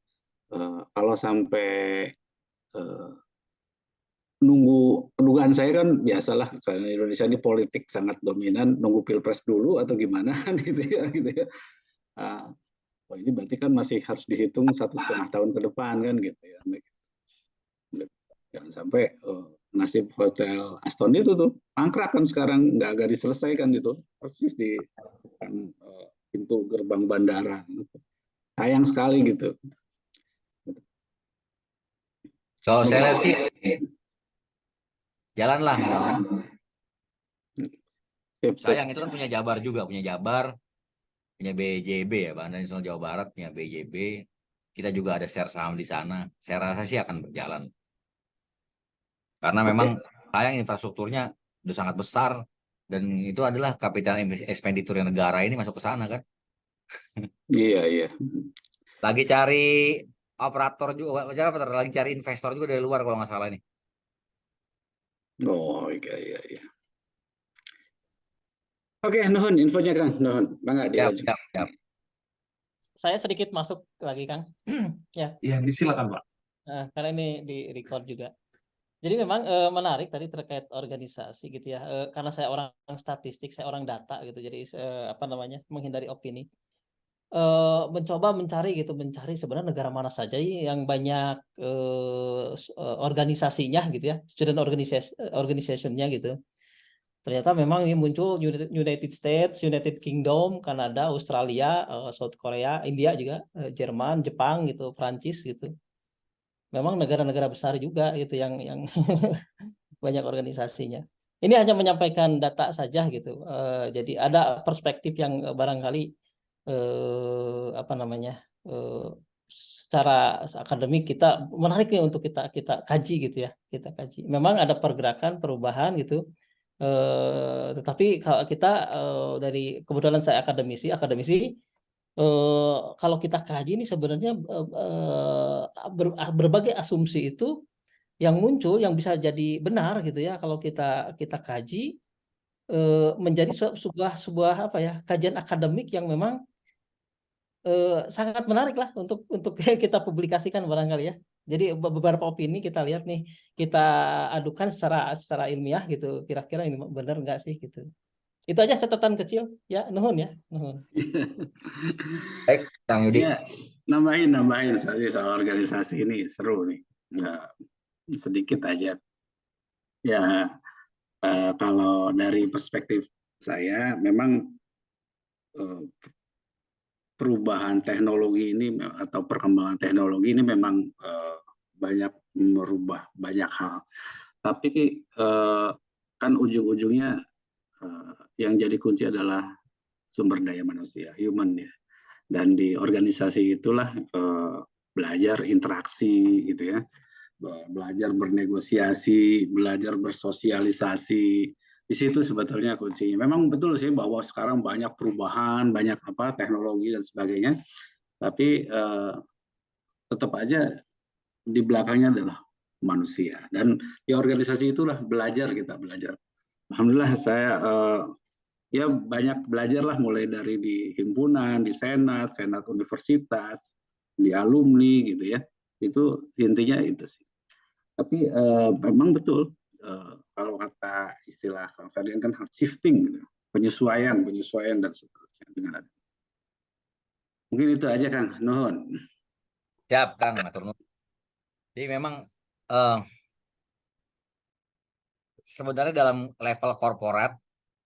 Kalau sampai nunggu, dugaan saya kan biasalah karena Indonesia ini politik sangat dominan, nunggu pilpres dulu atau gimana gitu ya gitu ya. Wah ini berarti kan masih harus dihitung 1,5 tahun ke depan kan gitu ya. Jangan sampai nasib hotel Aston itu tuh mangkrak kan sekarang, nggak diselesaikan gitu, persis di depan pintu gerbang bandara. Sayang sekali gitu. Kalau saya lihat sih jalanlah mudah-mudahan. Sayang itu kan punya Jabar juga, punya BJB ya, Badan Nasional Jawa Barat, punya BJB. Kita juga ada share saham di sana. Saya rasa sih akan berjalan. Karena memang sayang infrastrukturnya udah sangat besar dan itu adalah capital expenditure negara ini masuk ke sana kan. Iya, iya. Lagi cari operator juga, lagi cari investor juga dari luar kalau nggak salah ini. Oh iya, iya, iya. Oke, nuhun infonya Kang, nuhun. Bangga dilanjut. Siap. Saya sedikit masuk lagi, Kang. Ya, Iya, disilakan Pak. karena ini di record juga. Jadi memang menarik tadi terkait organisasi gitu ya. Karena saya orang statistik, saya orang data gitu. Jadi apa namanya, menghindari opini. Mencoba mencari sebenarnya negara mana saja yang banyak organisasinya gitu ya, student organization-nya gitu. Ternyata memang ini muncul United States, United Kingdom, Kanada, Australia, South Korea, India juga, Jerman, Jepang gitu, Prancis gitu. Memang negara-negara besar juga gitu yang banyak organisasinya. Ini hanya menyampaikan data saja gitu. Jadi ada perspektif yang barangkali apa namanya, secara akademik kita menarik nih untuk kita kaji gitu ya, kita kaji. Memang ada pergerakan perubahan gitu. Tetapi kalau kita dari kebetulan saya akademisi kalau kita kaji ini sebenarnya berbagai asumsi itu yang muncul yang bisa jadi benar gitu ya kalau kita kaji menjadi sebuah apa ya, kajian akademik yang memang sangat menarik lah untuk kita publikasikan barangkali ya. Jadi beberapa opini kita lihat nih, kita adukan secara ilmiah gitu, kira-kira ini benar nggak sih gitu. Itu aja catatan kecil ya, nuhun ya, nuhun. Baik, Kang Yudi. Ya, nambahin soal organisasi ini seru nih. Nggak, sedikit aja. Ya, kalau dari perspektif saya memang perubahan teknologi ini atau perkembangan teknologi ini memang banyak merubah banyak hal. Tapi kan ujung-ujungnya yang jadi kunci adalah sumber daya manusia, human ya. Dan di organisasi itulah belajar interaksi gitu ya, belajar bernegosiasi, belajar bersosialisasi. Di situ sebetulnya kuncinya. Memang betul sih bahwa sekarang banyak perubahan, banyak apa teknologi dan sebagainya. Tapi tetap aja di belakangnya adalah manusia. Dan di organisasi itulah kita belajar. Alhamdulillah saya ya banyak belajar lah, mulai dari di himpunan, di senat universitas, di alumni gitu ya. Itu intinya itu sih. Tapi memang betul kalau kata istilah Kang Ferdian kan hard shifting gitu. penyesuaian dan seterusnya dengan ada. Mungkin itu aja Kang. Nuhun. Siap, Kang, matur nuwun. Jadi memang eh, sebenarnya dalam level korporat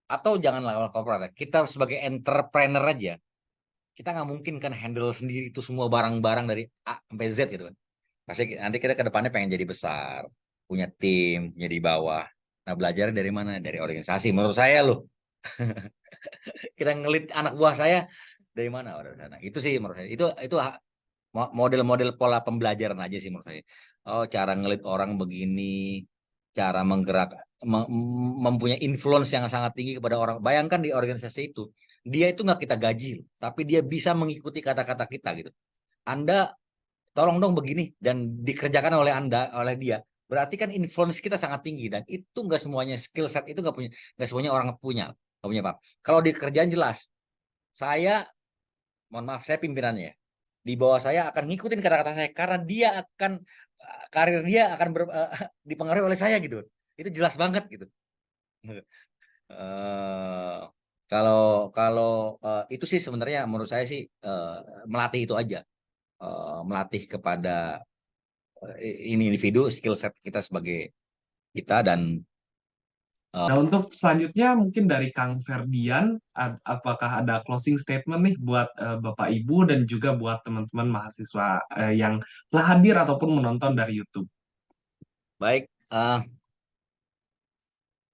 atau jangan level korporat, ya, kita sebagai entrepreneur aja, kita nggak mungkin kan handle sendiri itu semua barang-barang dari A sampai Z gitu kan. Pasti nanti kita ke depannya pengen jadi besar, punya tim, punya di bawah. Nah, belajar dari mana? Dari organisasi. Menurut saya loh, kita ngelit anak buah saya dari mana? Oh, dari sana. Itu sih menurut saya. Itu model-model pola pembelajaran aja sih menurut saya. Oh, cara ngelit orang begini, cara mempunyai influence yang sangat tinggi kepada orang. Bayangkan di organisasi itu, dia itu nggak kita gaji, loh, tapi dia bisa mengikuti kata-kata kita gitu. Anda tolong dong begini dan dikerjakan oleh Anda, oleh dia. Berarti kan influence kita sangat tinggi dan itu nggak semuanya skill set itu nggak semuanya orang punya, nggak punya Pak. Kalau di kerjaan jelas, saya mohon maaf saya pimpinannya. Di bawah saya akan ngikutin kata-kata saya karena dia akan karir dia akan dipengaruhi oleh saya gitu. Itu jelas banget gitu. Eh, kalau kalau itu sih sebenarnya menurut saya sih melatih itu aja. Melatih kepada ini individu skill set kita sebagai kita dan Nah, untuk selanjutnya mungkin dari Kang Ferdian, apakah ada closing statement nih buat Bapak Ibu dan juga buat teman-teman mahasiswa yang telah hadir ataupun menonton dari YouTube? baik.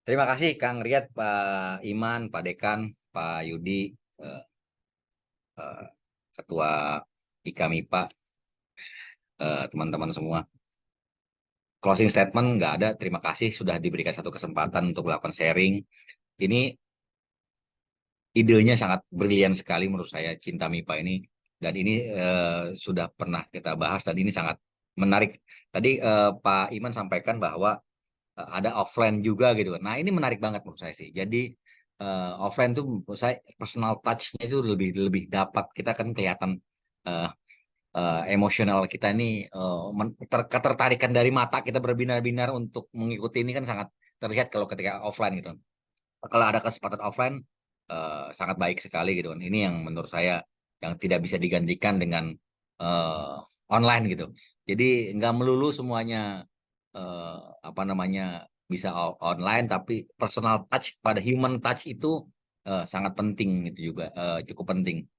Terima kasih Kang Riyad, Pak Iman, Pak Dekan, Pak Yudi, eh, eh, Ketua IKMIPA, teman-teman semua. Closing statement nggak ada. Terima kasih sudah diberikan satu kesempatan untuk melakukan sharing. Ini idenya sangat brilian sekali menurut saya Cinta MIPA ini. Dan ini sudah pernah kita bahas dan ini sangat menarik. Tadi Pak Iman sampaikan bahwa ada offline juga gitu kan. Nah ini menarik banget menurut saya sih. Jadi offline tuh menurut saya personal touch-nya itu lebih dapat. Kita kan kelihatan eh, emosional kita ini ketertarikan dari mata kita berbinar-binar untuk mengikuti ini kan sangat terlihat kalau ketika offline gitu. Kalau ada kesempatan offline sangat baik sekali gitu kan. Ini yang menurut saya yang tidak bisa digantikan dengan online gitu. Jadi nggak melulu semuanya apa namanya bisa online, tapi personal touch pada human touch itu sangat penting itu juga cukup penting.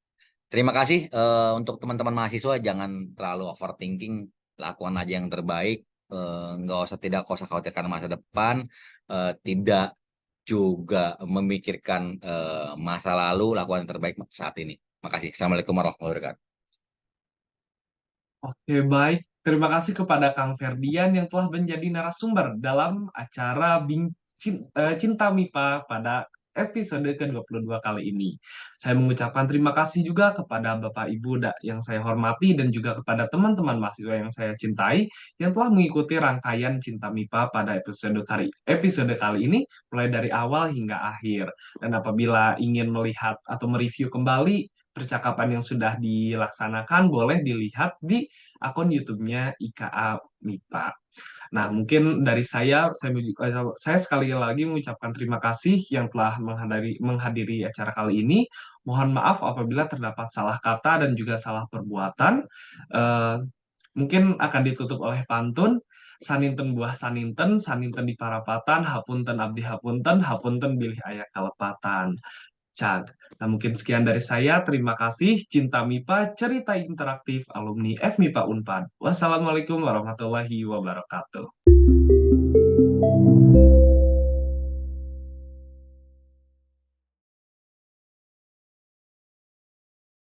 Terima kasih untuk teman-teman mahasiswa, jangan terlalu overthinking, lakukan aja yang terbaik, tidak usah khawatirkan masa depan, tidak juga memikirkan masa lalu, lakukan yang terbaik saat ini. Makasih. Assalamualaikum warahmatullahi wabarakatuh. Oke, baik. Terima kasih kepada Kang Ferdian yang telah menjadi narasumber dalam acara Cinta MIPA pada episode ke-22 kali ini. Saya mengucapkan terima kasih juga kepada Bapak Ibu yang saya hormati dan juga kepada teman-teman mahasiswa yang saya cintai yang telah mengikuti rangkaian Cinta MIPA pada episode kali ini mulai dari awal hingga akhir. Dan apabila ingin melihat atau mereview kembali percakapan yang sudah dilaksanakan, boleh dilihat di akun YouTube-nya IKA MIPA. Nah, mungkin dari saya sekali lagi mengucapkan terima kasih yang telah menghadiri acara kali ini. Mohon maaf apabila terdapat salah kata dan juga salah perbuatan. Eh, Mungkin akan ditutup oleh pantun. Saninten buah saninten, saninten di parapatan, hapunten abdi hapunten, hapunten bilih aya kalepatan. Cag. Nah, mungkin sekian dari saya. Terima kasih. Cinta MIPA, cerita interaktif alumni FMIPA Unpad. Wassalamualaikum warahmatullahi wabarakatuh.